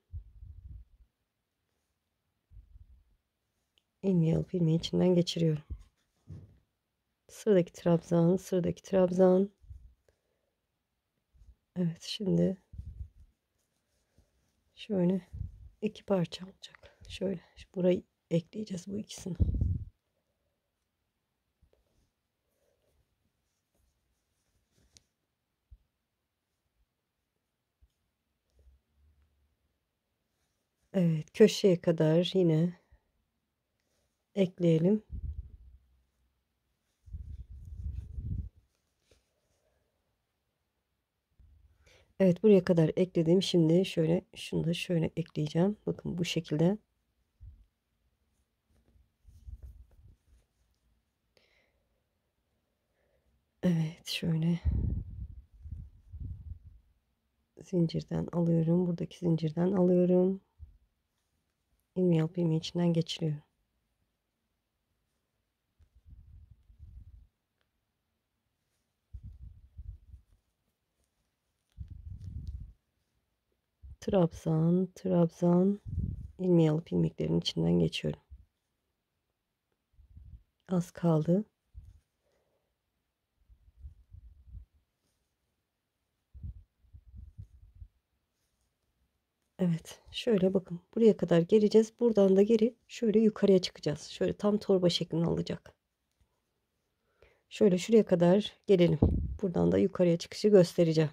S1: İlmeği alıp ilmeği içinden geçiriyorum. Sıradaki trabzan, sıradaki trabzan. Evet, şimdi şöyle iki parça olacak. Şöyle burayı ekleyeceğiz bu ikisini. Evet, köşeye kadar yine ekleyelim. Evet, buraya kadar ekledim. Şimdi şöyle şunu da şöyle ekleyeceğim. Bakın bu şekilde. Evet, şöyle zincirden alıyorum. Buradaki zincirden alıyorum. İlmeği alıp ilmeği içinden geçiriyorum. Trabzan, trabzan, ilmeği alıp ilmeklerin içinden geçiyorum. Az kaldı. Evet, şöyle bakın buraya kadar geleceğiz. Buradan da geri şöyle yukarıya çıkacağız. Şöyle tam torba şeklini alacak. Şöyle şuraya kadar gelelim. Buradan da yukarıya çıkışı göstereceğim.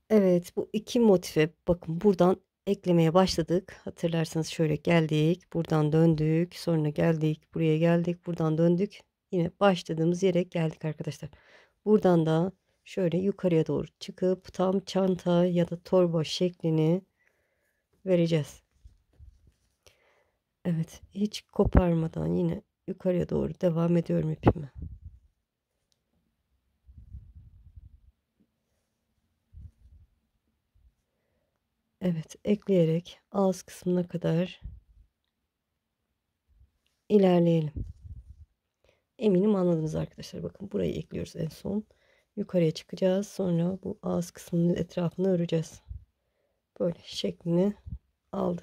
S1: Evet, bu iki motife bakın buradan eklemeye başladık. Hatırlarsanız şöyle geldik, buradan döndük, sonra geldik, buraya geldik, buradan döndük. Yine başladığımız yere geldik arkadaşlar. Buradan da şöyle yukarıya doğru çıkıp tam çanta ya da torba şeklini vereceğiz. Evet, hiç koparmadan yine yukarıya doğru devam ediyorum ipimi. Evet, ekleyerek ağız kısmına kadar ilerleyelim. Eminim anladınız arkadaşlar. Bakın burayı ekliyoruz en son. Yukarıya çıkacağız. Sonra bu ağız kısmının etrafını öreceğiz. Böyle şeklini aldı.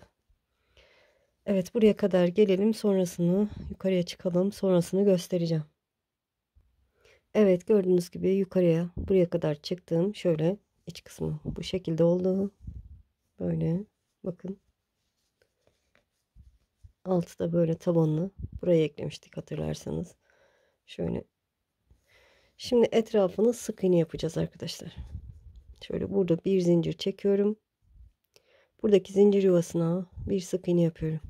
S1: Evet, buraya kadar gelelim. Sonrasını yukarıya çıkalım. Sonrasını göstereceğim. Evet, gördüğünüz gibi yukarıya buraya kadar çıktım. Şöyle iç kısmı bu şekilde oldu. Böyle bakın. Altı da böyle tabanlı. Buraya eklemiştik hatırlarsanız. Şöyle. Şimdi etrafını sık iğne yapacağız arkadaşlar. Şöyle burada bir zincir çekiyorum. Buradaki zincir yuvasına bir sık iğne yapıyorum.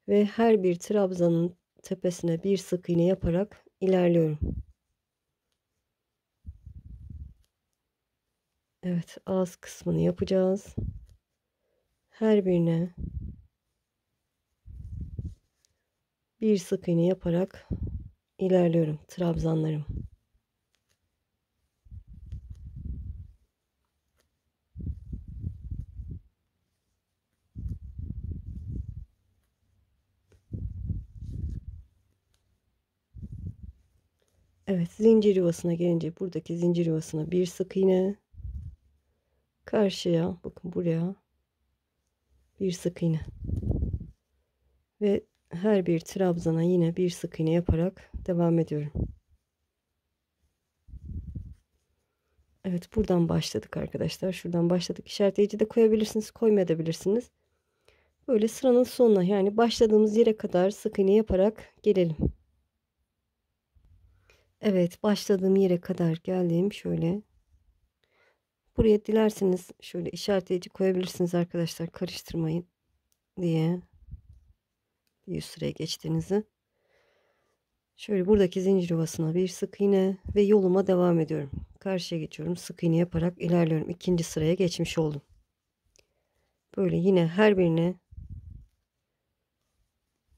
S1: Ve her bir trabzanın tepesine bir sık iğne yaparak ilerliyorum. Evet, ağız kısmını yapacağız. Her birine bir sık iğne yaparak ilerliyorum trabzanlarım. Evet, zincir yuvasına gelince buradaki zincir yuvasına bir sık iğne, karşıya bakın buraya bir sık iğne ve her bir trabzana yine bir sık iğne yaparak devam ediyorum. Evet, buradan başladık arkadaşlar. Şuradan başladık. İşaretleyici de koyabilirsiniz, koymayabilirsiniz. Böyle sıranın sonuna yani başladığımız yere kadar sık iğne yaparak gelelim. Evet, başladığım yere kadar geldim. Şöyle buraya dilerseniz şöyle işaretleyici koyabilirsiniz arkadaşlar, karıştırmayın diye. Yüz sıraya geçtiğinizi. Şöyle buradaki zincir yuvasına bir sık iğne ve yoluma devam ediyorum. Karşıya geçiyorum. Sık iğne yaparak ilerliyorum. İkinci sıraya geçmiş oldum. Böyle yine her birine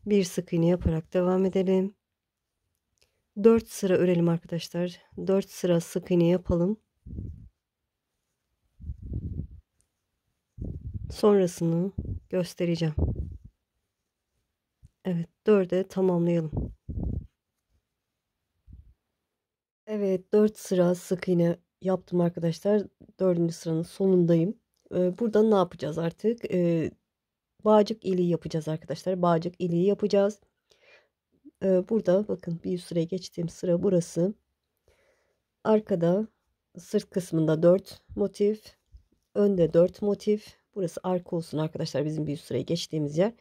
S1: bir sık iğne yaparak devam edelim. 4 sıra örelim arkadaşlar. 4 sıra sık iğne yapalım. Sonrasını göstereceğim. Evet, 4'e tamamlayalım. Evet, 4 sıra sık iğne yaptım arkadaşlar. 4. sıranın sonundayım. Burada ne yapacağız artık? Bağcık iliği yapacağız arkadaşlar. Bağcık iliği yapacağız. Burada bakın bir üst sıraya geçtiğim sıra burası. Arkada sırt kısmında 4 motif. Önde 4 motif. Burası arka olsun arkadaşlar, bizim bir üst sıraya geçtiğimiz yer.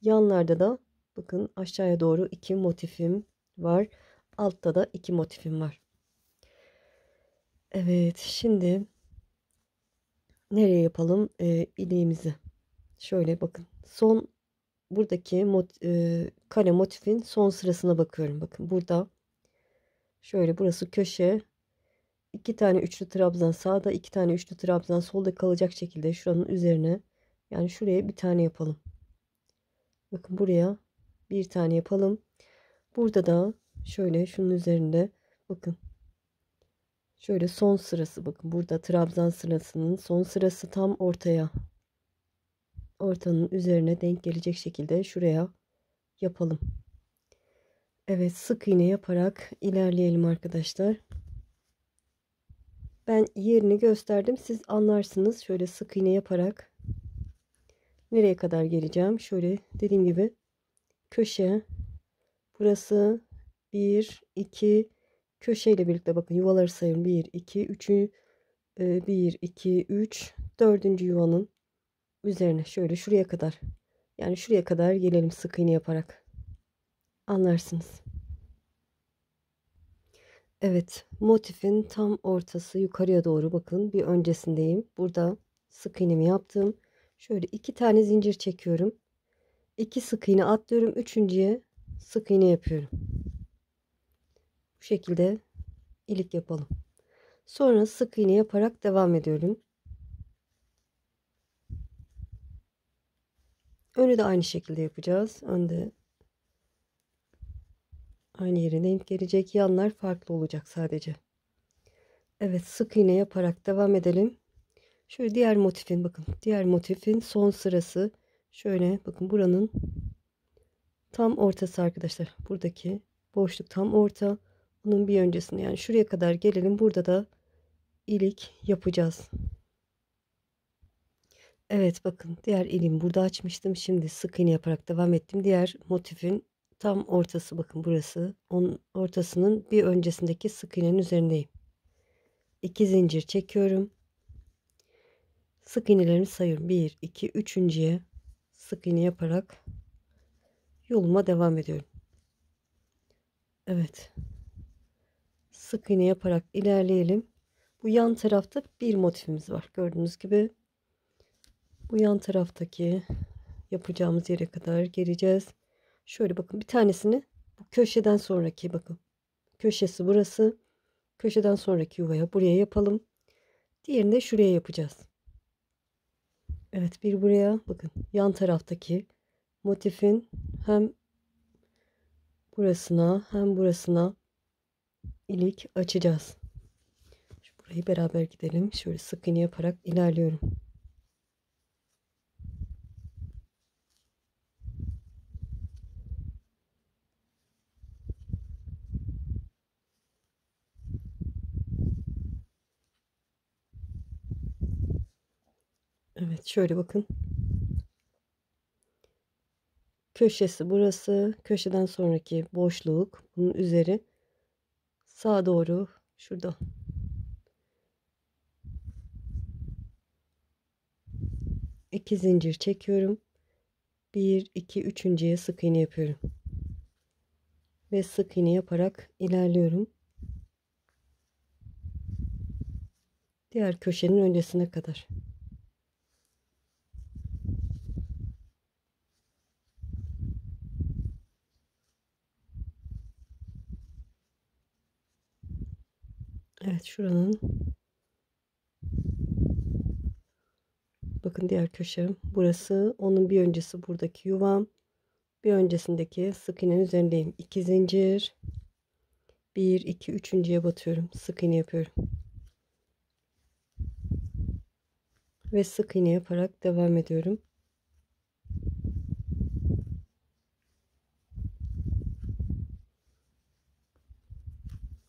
S1: Yanlarda da bakın aşağıya doğru 2 motifim var. Altta da 2 motifim var. Evet, şimdi nereye yapalım iliğimizi? Şöyle bakın. Son buradaki kare motifin son sırasına bakıyorum. Bakın burada şöyle, burası köşe. 2 tane üçlü trabzan sağda, 2 tane üçlü trabzan solda kalacak şekilde şuranın üzerine, yani şuraya bir tane yapalım. Bakın buraya bir tane yapalım. Burada da şöyle şunun üzerinde bakın. Şöyle son sırası, bakın burada trabzan sırasının son sırası tam ortaya. Ortanın üzerine denk gelecek şekilde şuraya yapalım. Evet, sık iğne yaparak ilerleyelim arkadaşlar. Ben yerini gösterdim, siz anlarsınız. Şöyle sık iğne yaparak nereye kadar geleceğim? Şöyle dediğim gibi köşe, burası 1 2 köşeyle birlikte bakın yuvaları sayın. 1 2 3'ü 1 2 3 dördüncü yuvanın üzerine şöyle şuraya kadar, yani şuraya kadar gelelim sık iğne yaparak, anlarsınız. Evet, motifin tam ortası yukarıya doğru bakın, bir öncesindeyim. Burada sık iğnemi yaptım. Şöyle 2 tane zincir çekiyorum. 2 sık iğne atlıyorum. Üçüncüye sık iğne yapıyorum. Bu şekilde ilik yapalım. Sonra sık iğne yaparak devam ediyorum. Önü de aynı şekilde yapacağız. Önde aynı yere denk gelecek. Yanlar farklı olacak sadece. Evet, sık iğne yaparak devam edelim. Şöyle diğer motifin, bakın diğer motifin son sırası. Şöyle bakın, buranın tam ortası arkadaşlar. Buradaki boşluk tam orta. Bunun bir öncesinde, yani şuraya kadar gelelim. Burada da ilik yapacağız. Evet, bakın diğer ilimi burada açmıştım. Şimdi sık iğne yaparak devam ettim. Diğer motifin tam ortası, bakın burası. Onun ortasının bir öncesindeki sık iğnenin üzerindeyim. 2 zincir çekiyorum. Sık iğnelerimi sayıyorum. 1 2 üçüncüye sık iğne yaparak yoluma devam ediyorum. Evet. Sık iğne yaparak ilerleyelim. Bu yan tarafta bir motifimiz var. Gördüğünüz gibi bu yan taraftaki yapacağımız yere kadar geleceğiz. Şöyle bakın, bir tanesini bu köşeden sonraki, bakın köşesi burası. Köşeden sonraki yuvaya buraya yapalım. Diğerini de şuraya yapacağız. Evet, bir buraya bakın, yan taraftaki motifin hem burasına hem burasına ilik açacağız. Burayı beraber gidelim. Şöyle sık iğne yaparak ilerliyorum. Evet, şöyle bakın. Köşesi burası. Köşeden sonraki boşluk. Bunun üzeri sağa doğru şurada. 2 zincir çekiyorum. 1 2 üçüncüye sık iğne yapıyorum. Ve sık iğne yaparak ilerliyorum. Diğer köşenin öncesine kadar. Evet, şuranın bakın diğer köşem burası. Onun bir öncesi buradaki yuvam. Bir öncesindeki sık iğnenin üzerindeyim. 2 zincir. 1 2 üçüncüye batıyorum. Sık iğne yapıyorum. Ve sık iğne yaparak devam ediyorum.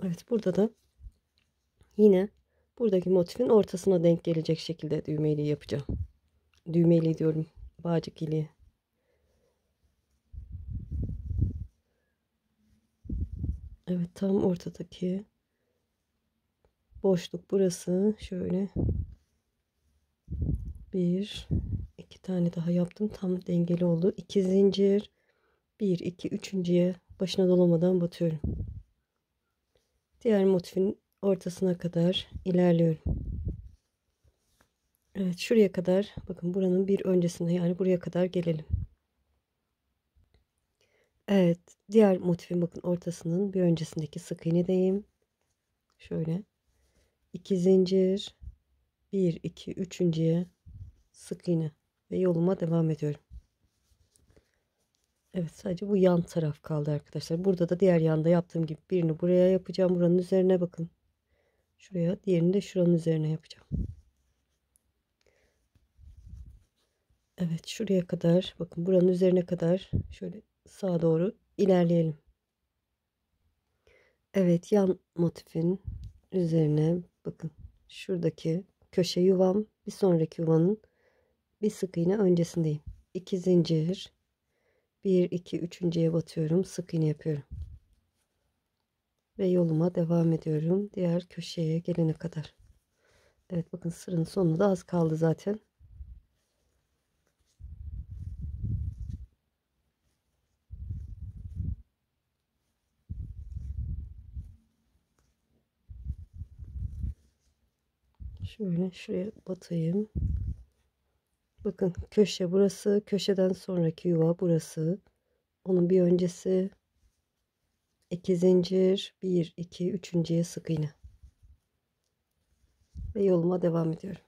S1: Evet, burada da yine buradaki motifin ortasına denk gelecek şekilde düğmeli yapacağım. Düğmeli diyorum. Bağcık iliği. Evet, tam ortadaki boşluk burası. Şöyle bir iki tane daha yaptım. Tam dengeli oldu. 2 zincir. 1 2 üçüncüye başına dolamadan batıyorum. Diğer motifin ortasına kadar ilerliyorum. Evet, şuraya kadar bakın, buranın bir öncesine, yani buraya kadar gelelim. Evet, diğer motifin bakın ortasının bir öncesindeki sık iğnedeyim. Şöyle 2 zincir, 1 2 üçüncüye sık iğne ve yoluma devam ediyorum. Evet, sadece bu yan taraf kaldı arkadaşlar. Burada da diğer yanda yaptığım gibi birini buraya yapacağım. Buranın üzerine bakın. Şuraya, diğerini de şuranın üzerine yapacağım. Evet, şuraya kadar bakın, buranın üzerine kadar şöyle sağa doğru ilerleyelim. Evet, yan motifin üzerine bakın, şuradaki köşe yuvam, bir sonraki yuvanın bir sık iğne öncesindeyim. 2 zincir, 1 2 üçüncüye batıyorum, sık iğne yapıyorum ve yoluma devam ediyorum diğer köşeye gelene kadar. Evet, bakın sıranın sonunda da az kaldı zaten. Şöyle şuraya batayım. Bakın, köşe burası, köşeden sonraki yuva burası. Onun bir öncesi. 2 zincir, 1 2 üçüncüye sık iğne ve yoluma devam ediyorum.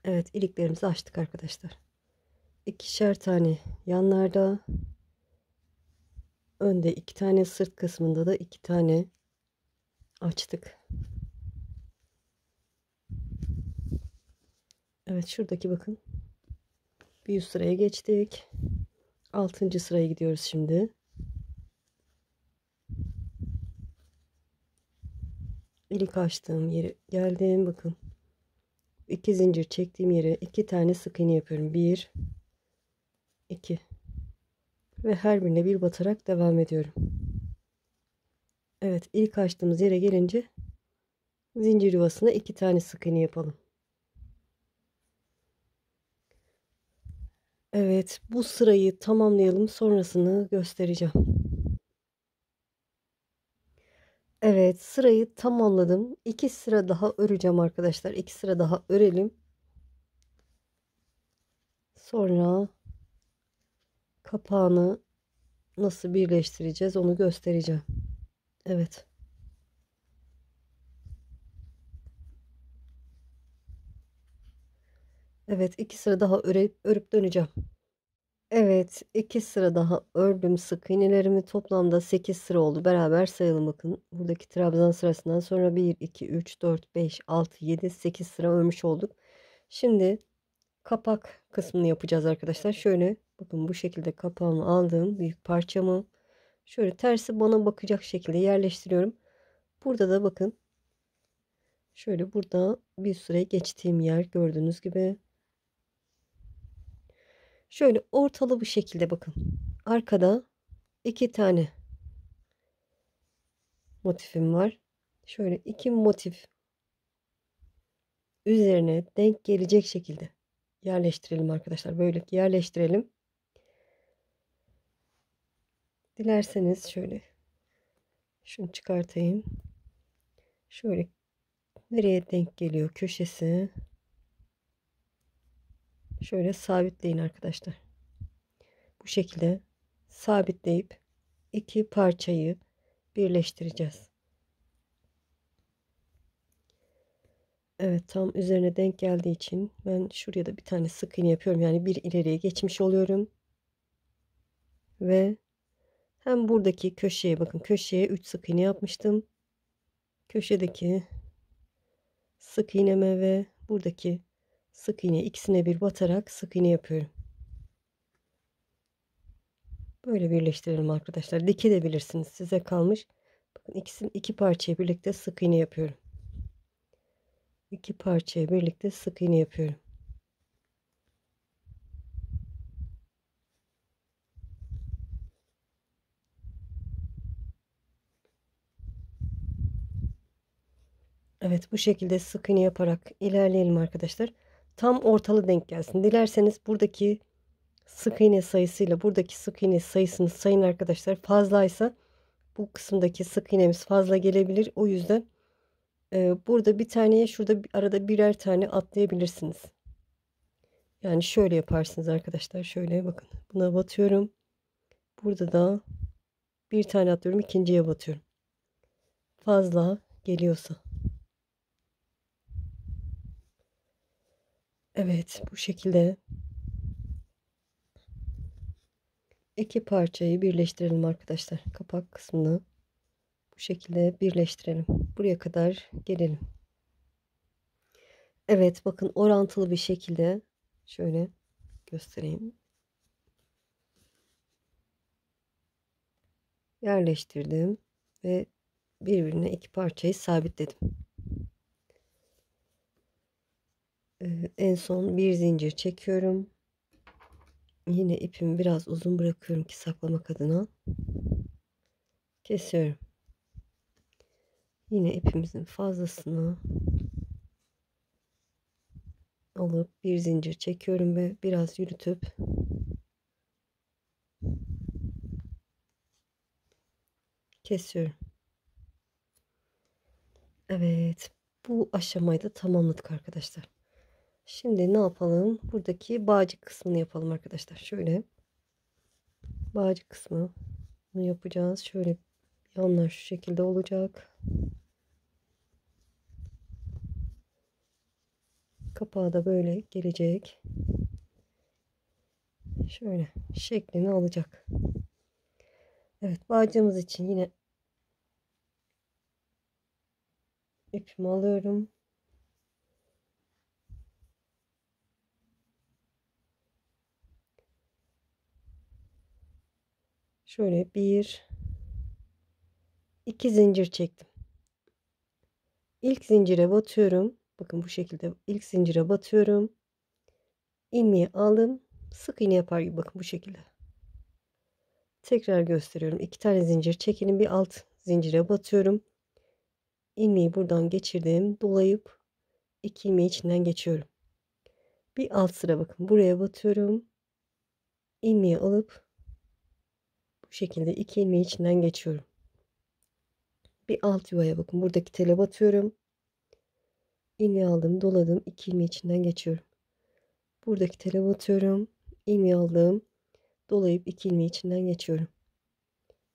S1: Evet, iliklerimizi açtık arkadaşlar. İkişer tane yanlarda, önde 2 tane, sırt kısmında da 2 tane açtık. Evet, şuradaki bakın, bir üst sıraya geçtik. 6. sıraya gidiyoruz şimdi. İlk açtığım yere geldim, bakın. 2 zincir çektiğim yere 2 tane sık iğne yapıyorum. 1 2 ve her birine bir batarak devam ediyorum. Evet, ilk açtığımız yere gelince zincir yuvasına 2 tane sık iğne yapalım. Evet, bu sırayı tamamlayalım, sonrasını göstereceğim. Evet, sırayı tamamladım. 2 sıra daha öreceğim arkadaşlar. 2 sıra daha örelim. Sonra kapağını nasıl birleştireceğiz onu göstereceğim. Evet. Evet, 2 sıra daha örüp döneceğim. Evet, 2 sıra daha ördüm sık iğnelerimi. Toplamda 8 sıra oldu. Beraber sayalım bakın. Buradaki trabzan sırasından sonra 1 2 3 4 5 6 7 8 sıra örmüş olduk. Şimdi kapak kısmını yapacağız arkadaşlar. Şöyle bakın, bu şekilde kapağımı aldım. Büyük parçamı şöyle tersi bana bakacak şekilde yerleştiriyorum. Burada da bakın, şöyle burada bir süre geçtiğim yer gördüğünüz gibi. Şöyle ortalı bir şekilde bakın. Arkada 2 tane motifim var. Şöyle 2 motif üzerine denk gelecek şekilde yerleştirelim arkadaşlar. Böyle yerleştirelim. Dilerseniz şöyle şunu çıkartayım. Şöyle nereye denk geliyor köşesi, şöyle sabitleyin arkadaşlar. Bu şekilde sabitleyip iki parçayı birleştireceğiz. Evet, tam üzerine denk geldiği için ben şuraya da bir tane sık iğne yapıyorum. Yani bir ileriye geçmiş oluyorum ve hem buradaki köşeye bakın, köşeye 3 sık iğne yapmıştım. Köşedeki sık iğneme ve buradaki sık iğne ikisine bir batarak sık iğne yapıyorum. Böyle birleştirelim arkadaşlar. Dikebilirsiniz, size kalmış. Bakın ikisini, iki parçayı birlikte sık iğne yapıyorum. İki parçayı birlikte sık iğne yapıyorum. Evet, bu şekilde sık iğne yaparak ilerleyelim arkadaşlar. Tam ortalı denk gelsin. Dilerseniz buradaki sık iğne sayısıyla buradaki sık iğne sayısını sayın arkadaşlar. Fazlaysa bu kısımdaki sık iğnemiz fazla gelebilir. O yüzden burada bir taneye şurada arada birer tane atlayabilirsiniz. Yani şöyle yaparsınız arkadaşlar. Şöyle bakın. Buna batıyorum. Burada da bir tane atlıyorum. İkinciye batıyorum. Fazla geliyorsa. Evet, bu şekilde iki parçayı birleştirelim arkadaşlar. Kapak kısmını bu şekilde birleştirelim. Buraya kadar gelelim. Evet, bakın orantılı bir şekilde şöyle göstereyim. Yerleştirdim ve birbirine iki parçayı sabitledim. En son bir zincir çekiyorum. Yine ipimi biraz uzun bırakıyorum ki saklamak adına. Kesiyorum. Yine ipimizin fazlasını alıp bir zincir çekiyorum ve biraz yürütüp kesiyorum. Evet, bu aşamayı da tamamladık arkadaşlar. Şimdi ne yapalım? Buradaki bağcık kısmını yapalım arkadaşlar. Şöyle bağcık kısmını yapacağız. Şöyle yanlar şu şekilde olacak. Kapağı da böyle gelecek. Şöyle şeklini alacak. Evet, bağcığımız için yine ipimi alıyorum. Şöyle bir, iki zincir çektim. İlk zincire batıyorum. Bakın bu şekilde ilk zincire batıyorum. İlmeği aldım. Sık iğne yapar gibi bakın bu şekilde. Tekrar gösteriyorum. İki tane zincir çekelim. Bir alt zincire batıyorum. İlmeği buradan geçirdim. Dolayıp iki ilmeği içinden geçiyorum. Bir alt sıra bakın. Buraya batıyorum. İlmeği alıp bu şekilde iki ilmeği içinden geçiyorum. Bir alt yuvaya bakın. Buradaki tele batıyorum. İlmeği aldım, doladım. İki ilmeği içinden geçiyorum. Buradaki tele batıyorum. İlmeği aldım. Dolayıp iki ilmeği içinden geçiyorum.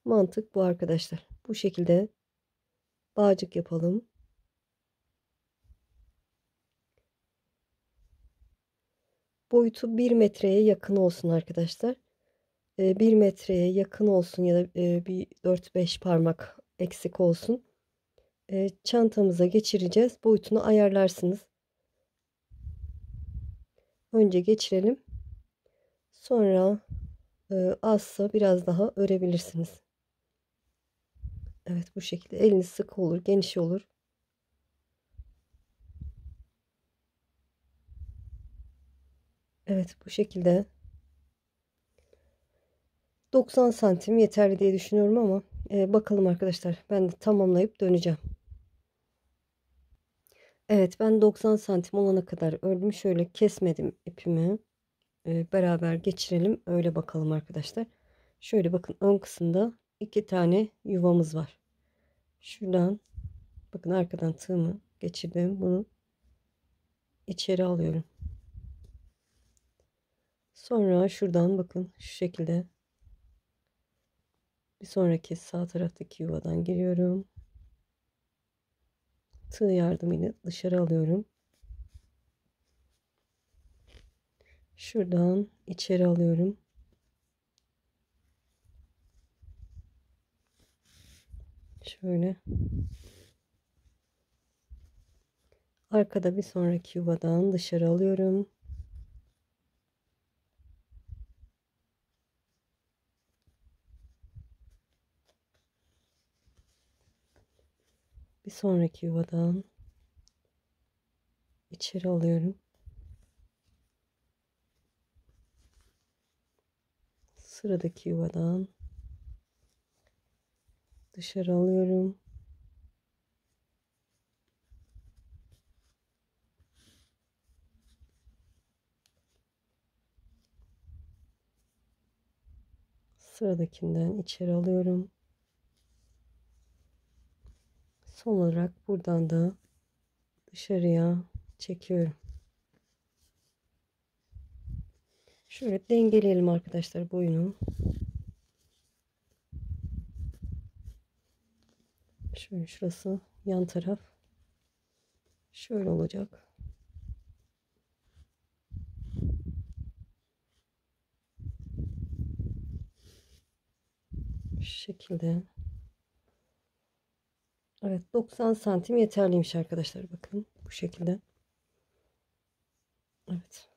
S1: Mantık bu arkadaşlar. Bu şekilde bağcık yapalım. Boyutu 1 metreye yakın olsun arkadaşlar. 1 metreye yakın olsun ya da bir 4-5 parmak eksik olsun. Çantamıza geçireceğiz. Boyutunu ayarlarsınız. Önce geçirelim. Sonra azsa biraz daha örebilirsiniz. Evet, bu şekilde eliniz sık olur, geniş olur. Evet, bu şekilde 90 santim yeterli diye düşünüyorum ama bakalım arkadaşlar, ben de tamamlayıp döneceğim. Evet, ben 90 santim olana kadar ördüm. Şöyle kesmedim ipimi. Beraber geçirelim, öyle bakalım arkadaşlar. Şöyle bakın, ön kısımda iki tane yuvamız var. Şuradan bakın, arkadan tığımı geçirdim, bunu içeri alıyorum. Sonra şuradan bakın şu şekilde bir sonraki sağ taraftaki yuvadan giriyorum. Tığ yardımıyla dışarı alıyorum. Şuradan içeri alıyorum. Şöyle. Arkada bir sonraki yuvadan dışarı alıyorum. Bir sonraki yuvadan içeri alıyorum. Sıradaki yuvadan dışarı alıyorum. Sıradakinden içeri alıyorum. Son olarak buradan da dışarıya çekiyorum. Şöyle dengeleyelim arkadaşlar boyunu. Şöyle şurası yan taraf. Şöyle olacak. Şu şekilde. Evet, 90 santim yeterliymiş arkadaşlar, bakın bu şekilde. Evet.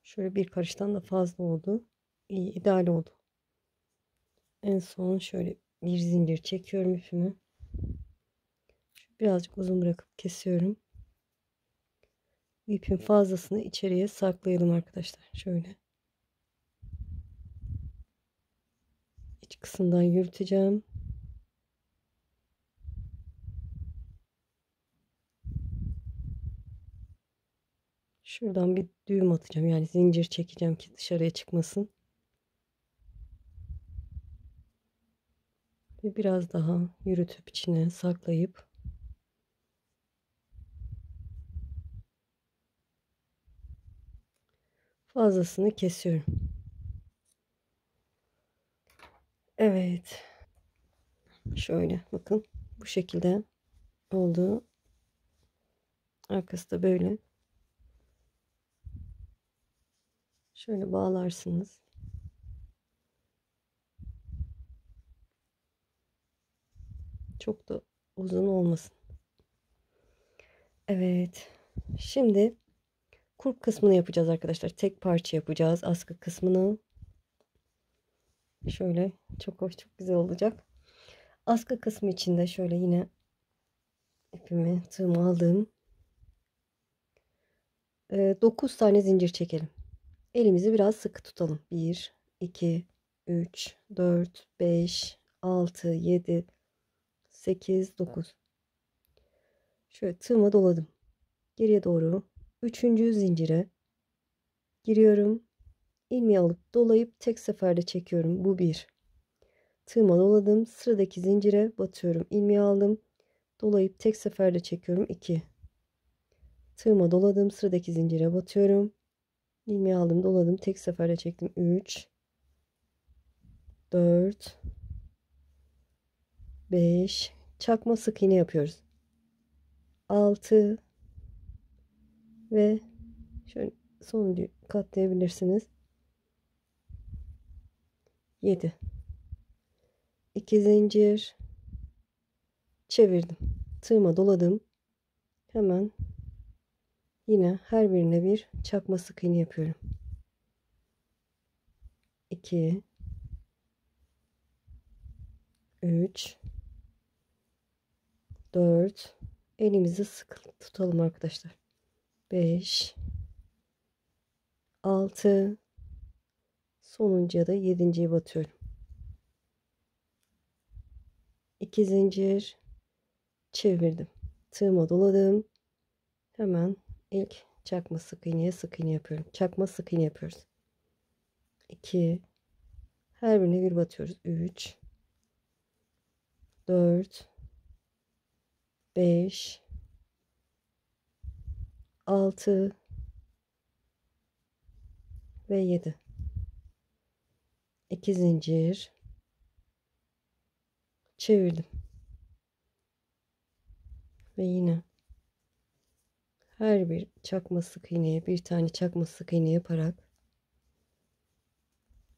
S1: Şöyle bir karıştan da fazla oldu. İyi, ideal oldu. En son şöyle bir zincir çekiyorum ipimi. Birazcık uzun bırakıp kesiyorum. İpin fazlasını içeriye saklayalım arkadaşlar. Şöyle. İç kısımdan yürüteceğim. Şuradan bir düğüm atacağım. Yani zincir çekeceğim ki dışarıya çıkmasın. Ve biraz daha yürütüp içine saklayıp fazlasını kesiyorum. Evet. Şöyle bakın. Bu şekilde oldu. Arkası da böyle. Şöyle bağlarsınız. Çok da uzun olmasın. Evet. Şimdi kulp kısmını yapacağız arkadaşlar. Tek parça yapacağız askı kısmını. Şöyle çok hoş, çok güzel olacak. Askı kısmı içinde şöyle yine ipimi, tığımı aldım. 9 tane zincir çekelim. Elimizi biraz sıkı tutalım. 1, 2, 3, 4, 5, 6, 7, 8, 9. Şöyle tığıma doladım. Geriye doğru 3. zincire giriyorum. İlmeği alıp dolayıp tek seferde çekiyorum. Bu 1. Tığıma doladım. Sıradaki zincire batıyorum. İlmeği aldım. Dolayıp tek seferde çekiyorum. 2. Tığıma doladım. Sıradaki zincire batıyorum. İlmeği aldım, doladım. Tek seferde çektim. 3, 4, 5. Çakma sık iğne yapıyoruz. 6 ve şöyle sonuncu katlayabilirsiniz. 7. 2 zincir çevirdim. Tığıma doladım. Hemen yine her birine bir çakma sık iğne yapıyorum. 2, 3, 4. Elimizi sıkı tutalım arkadaşlar. 5, 6. Sonuncuya da 7.'yi batıyorum. 2 zincir çevirdim. Tığıma doladım. Hemen ilk çakma sık iğneye sık iğne yapıyorum. Çakma sık iğne yapıyoruz. 2, her birine bir batıyoruz. 3, 4, 5, 6 ve 7. 2 zincir çevirdim. Ve yine her bir çakma sık iğneye bir tane çakma sık iğne yaparak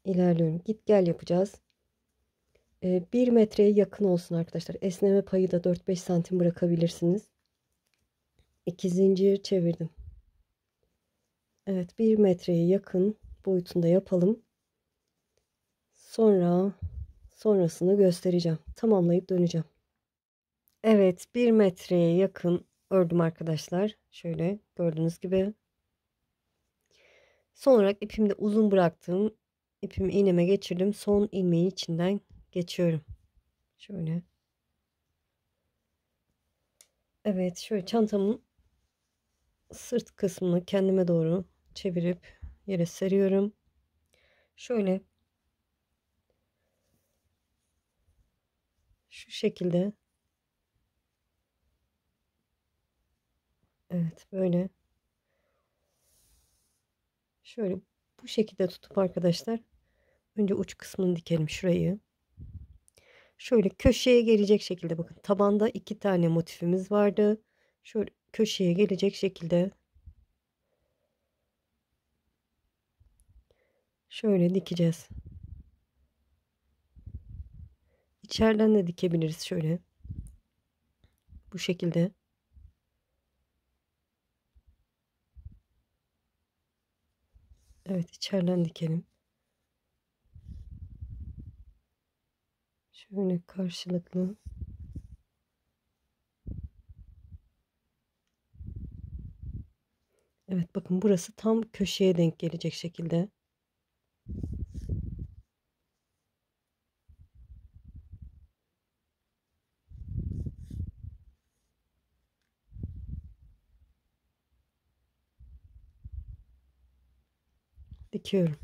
S1: ilerliyorum. Git gel yapacağız. 1 metreye yakın olsun arkadaşlar. Esneme payı da 4-5 santim bırakabilirsiniz. 2 zincir çevirdim. Evet, 1 metreye yakın boyutunda yapalım. Sonrasını göstereceğim. Tamamlayıp döneceğim. Evet, 1 metreye yakın ördüm arkadaşlar. Şöyle gördüğünüz gibi. Son olarak ipimi de uzun bıraktım. İpimi iğneme geçirdim. Son ilmeğin içinden geçiyorum. Şöyle. Evet, şöyle çantamın sırt kısmını kendime doğru çevirip yere seriyorum. Şöyle şu şekilde. Evet, böyle. Şöyle bu şekilde tutup arkadaşlar önce uç kısmını dikelim şurayı. Şöyle köşeye gelecek şekilde bakın. Tabanda 2 tane motifimiz vardı. Şöyle köşeye gelecek şekilde şöyle dikeceğiz. İçeriden de dikebiliriz şöyle. Bu şekilde. Evet, içeriden dikelim. Şöyle karşılıklı. Evet, bakın burası tam köşeye denk gelecek şekilde. Dikiyorum.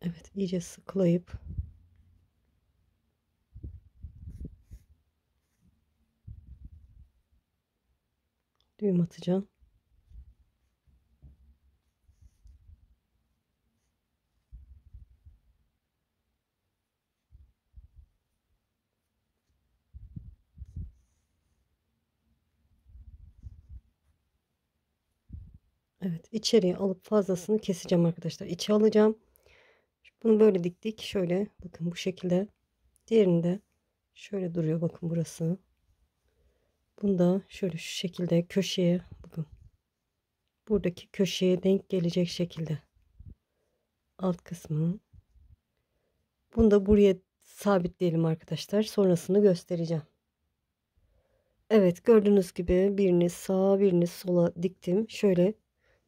S1: Evet, iyice sıklayıp düğüm atacağım. Evet, içeriye alıp fazlasını keseceğim arkadaşlar. İçe alacağım. Bunu böyle diktik. Şöyle bakın bu şekilde. Diğerinde şöyle duruyor. Bakın burası. Bunu da şöyle şu şekilde köşeye bakın. Buradaki köşeye denk gelecek şekilde. Alt kısmı. Bunu da buraya sabitleyelim arkadaşlar. Sonrasını göstereceğim. Evet, gördüğünüz gibi birini sağa birini sola diktim. Şöyle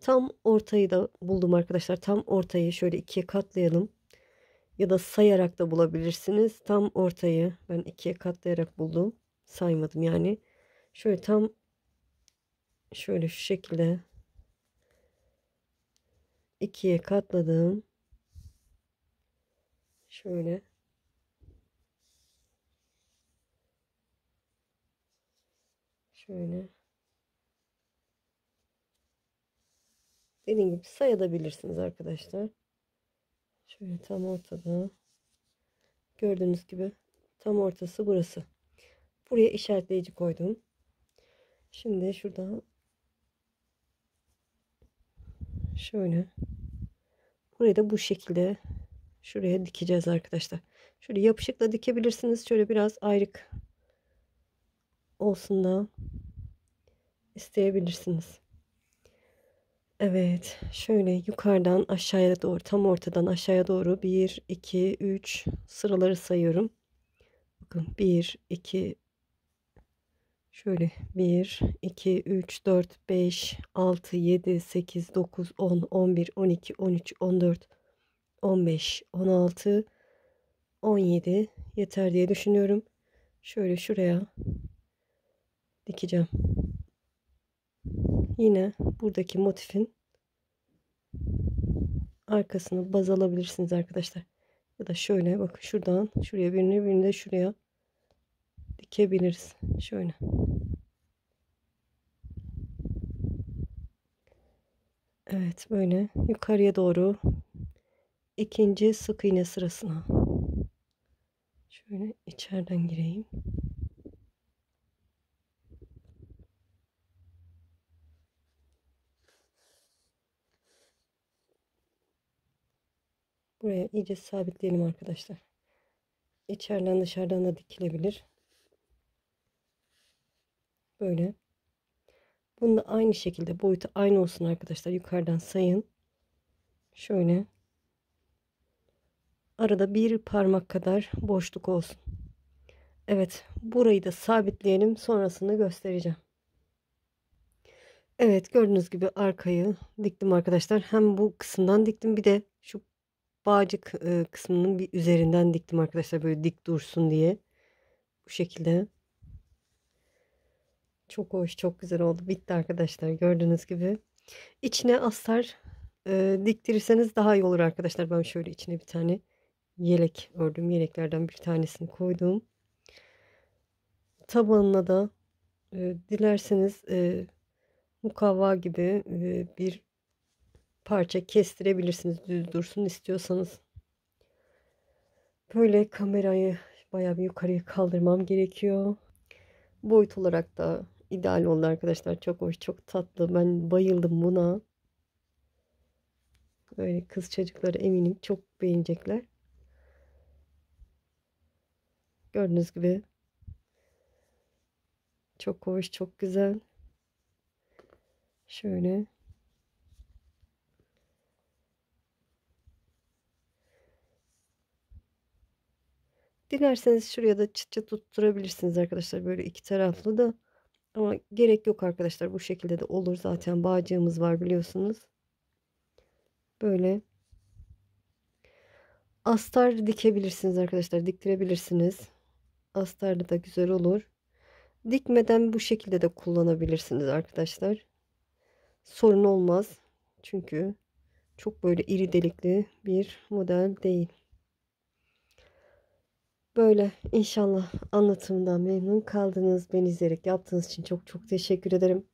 S1: tam ortayı da buldum arkadaşlar. Tam ortayı şöyle ikiye katlayalım. Ya da sayarak da bulabilirsiniz. Tam ortayı ben ikiye katlayarak buldum. Saymadım yani. Şöyle tam şöyle şu şekilde ikiye katladım. Şöyle. Şöyle. Dediğim gibi sayabilirsiniz arkadaşlar. Şöyle tam ortada. Gördüğünüz gibi tam ortası burası. Buraya işaretleyici koydum. Şimdi şurada şöyle. Burayı da bu şekilde şuraya dikeceğiz arkadaşlar. Şöyle yapışıkla dikebilirsiniz. Şöyle biraz ayrık olsun da isteyebilirsiniz. Evet, şöyle yukarıdan aşağıya doğru tam ortadan aşağıya doğru 1 2 3 sıraları sayıyorum. Bakın 1 2 şöyle 1 2 3 4 5 6 7 8 9 10 11 12 13 14 15 16 17 yeter diye düşünüyorum. Şöyle şuraya dikeceğim. Yine buradaki motifin arkasını baz alabilirsiniz arkadaşlar. Ya da şöyle bakın, şuradan şuraya birini, birini de şuraya dikebiliriz. Şöyle. Evet, böyle yukarıya doğru ikinci sık iğne sırasına. Şöyle içeriden gireyim. Buraya iyice sabitleyelim arkadaşlar. İçeriden dışarıdan da dikilebilir. Böyle. Bunu da aynı şekilde boyutu aynı olsun arkadaşlar. Yukarıdan sayın. Şöyle. Arada bir parmak kadar boşluk olsun. Evet, burayı da sabitleyelim. Sonrasını göstereceğim. Evet, gördüğünüz gibi arkayı diktim arkadaşlar. Hem bu kısımdan diktim, bir de şu bağcık kısmının bir üzerinden diktim arkadaşlar. Böyle dik dursun diye. Bu şekilde. Çok hoş, çok güzel oldu. Bitti arkadaşlar, gördüğünüz gibi. İçine astar diktirirseniz daha iyi olur arkadaşlar. Ben şöyle içine bir tane yelek ördüm. Yeleklerden bir tanesini koydum. Tabanına da dilerseniz mukavva gibi bir parça kestirebilirsiniz, düz dursun istiyorsanız. Böyle kamerayı bayağı bir yukarıya kaldırmam gerekiyor. Boyut olarak da ideal oldu arkadaşlar. Çok hoş, çok tatlı. Ben bayıldım buna. Böyle kız çocukları eminim çok beğenecekler. Gördüğünüz gibi çok hoş, çok güzel. Şöyle. Dilerseniz şuraya da çıt çıt tutturabilirsiniz arkadaşlar. Böyle iki taraflı da. Ama gerek yok arkadaşlar. Bu şekilde de olur. Zaten bağcığımız var biliyorsunuz. Böyle. Astar dikebilirsiniz arkadaşlar. Diktirebilirsiniz. Astarlı da güzel olur. Dikmeden bu şekilde de kullanabilirsiniz arkadaşlar. Sorun olmaz. Çünkü çok böyle iri delikli bir model değil. Böyle inşallah anlatımdan memnun kaldınız. Beni izleyerek yaptığınız için çok çok teşekkür ederim.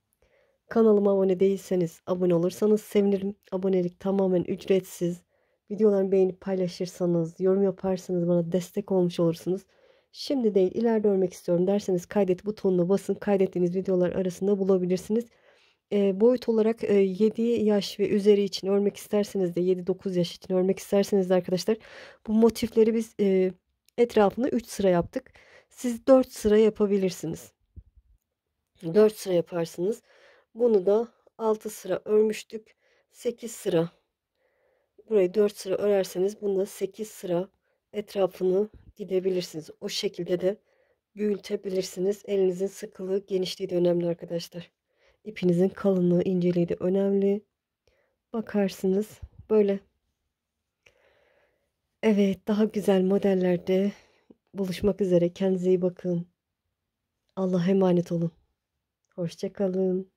S1: Kanalıma abone değilseniz abone olursanız sevinirim. Abonelik tamamen ücretsiz. Videolarımı beğenip paylaşırsanız, yorum yaparsanız bana destek olmuş olursunuz. Şimdi değil, ileride örmek istiyorum derseniz kaydet butonuna basın. Kaydettiğiniz videolar arasında bulabilirsiniz. Boyut olarak 7 yaş ve üzeri için örmek isterseniz de 7-9 yaş için örmek isterseniz de arkadaşlar bu motifleri biz etrafında 3 sıra yaptık. Siz 4 sıra yapabilirsiniz. 4 sıra yaparsınız. Bunu da 6 sıra örmüştük. 8 sıra. Burayı 4 sıra örerseniz bunda 8 sıra etrafını gidebilirsiniz. O şekilde de büyütebilirsiniz. Elinizin sıkılığı, genişliği de önemli arkadaşlar. İpinizin kalınlığı, inceliği de önemli. Bakarsınız. Böyle. Evet, daha güzel modellerde buluşmak üzere. Kendinize iyi bakın. Allah'a emanet olun. Hoşça kalın.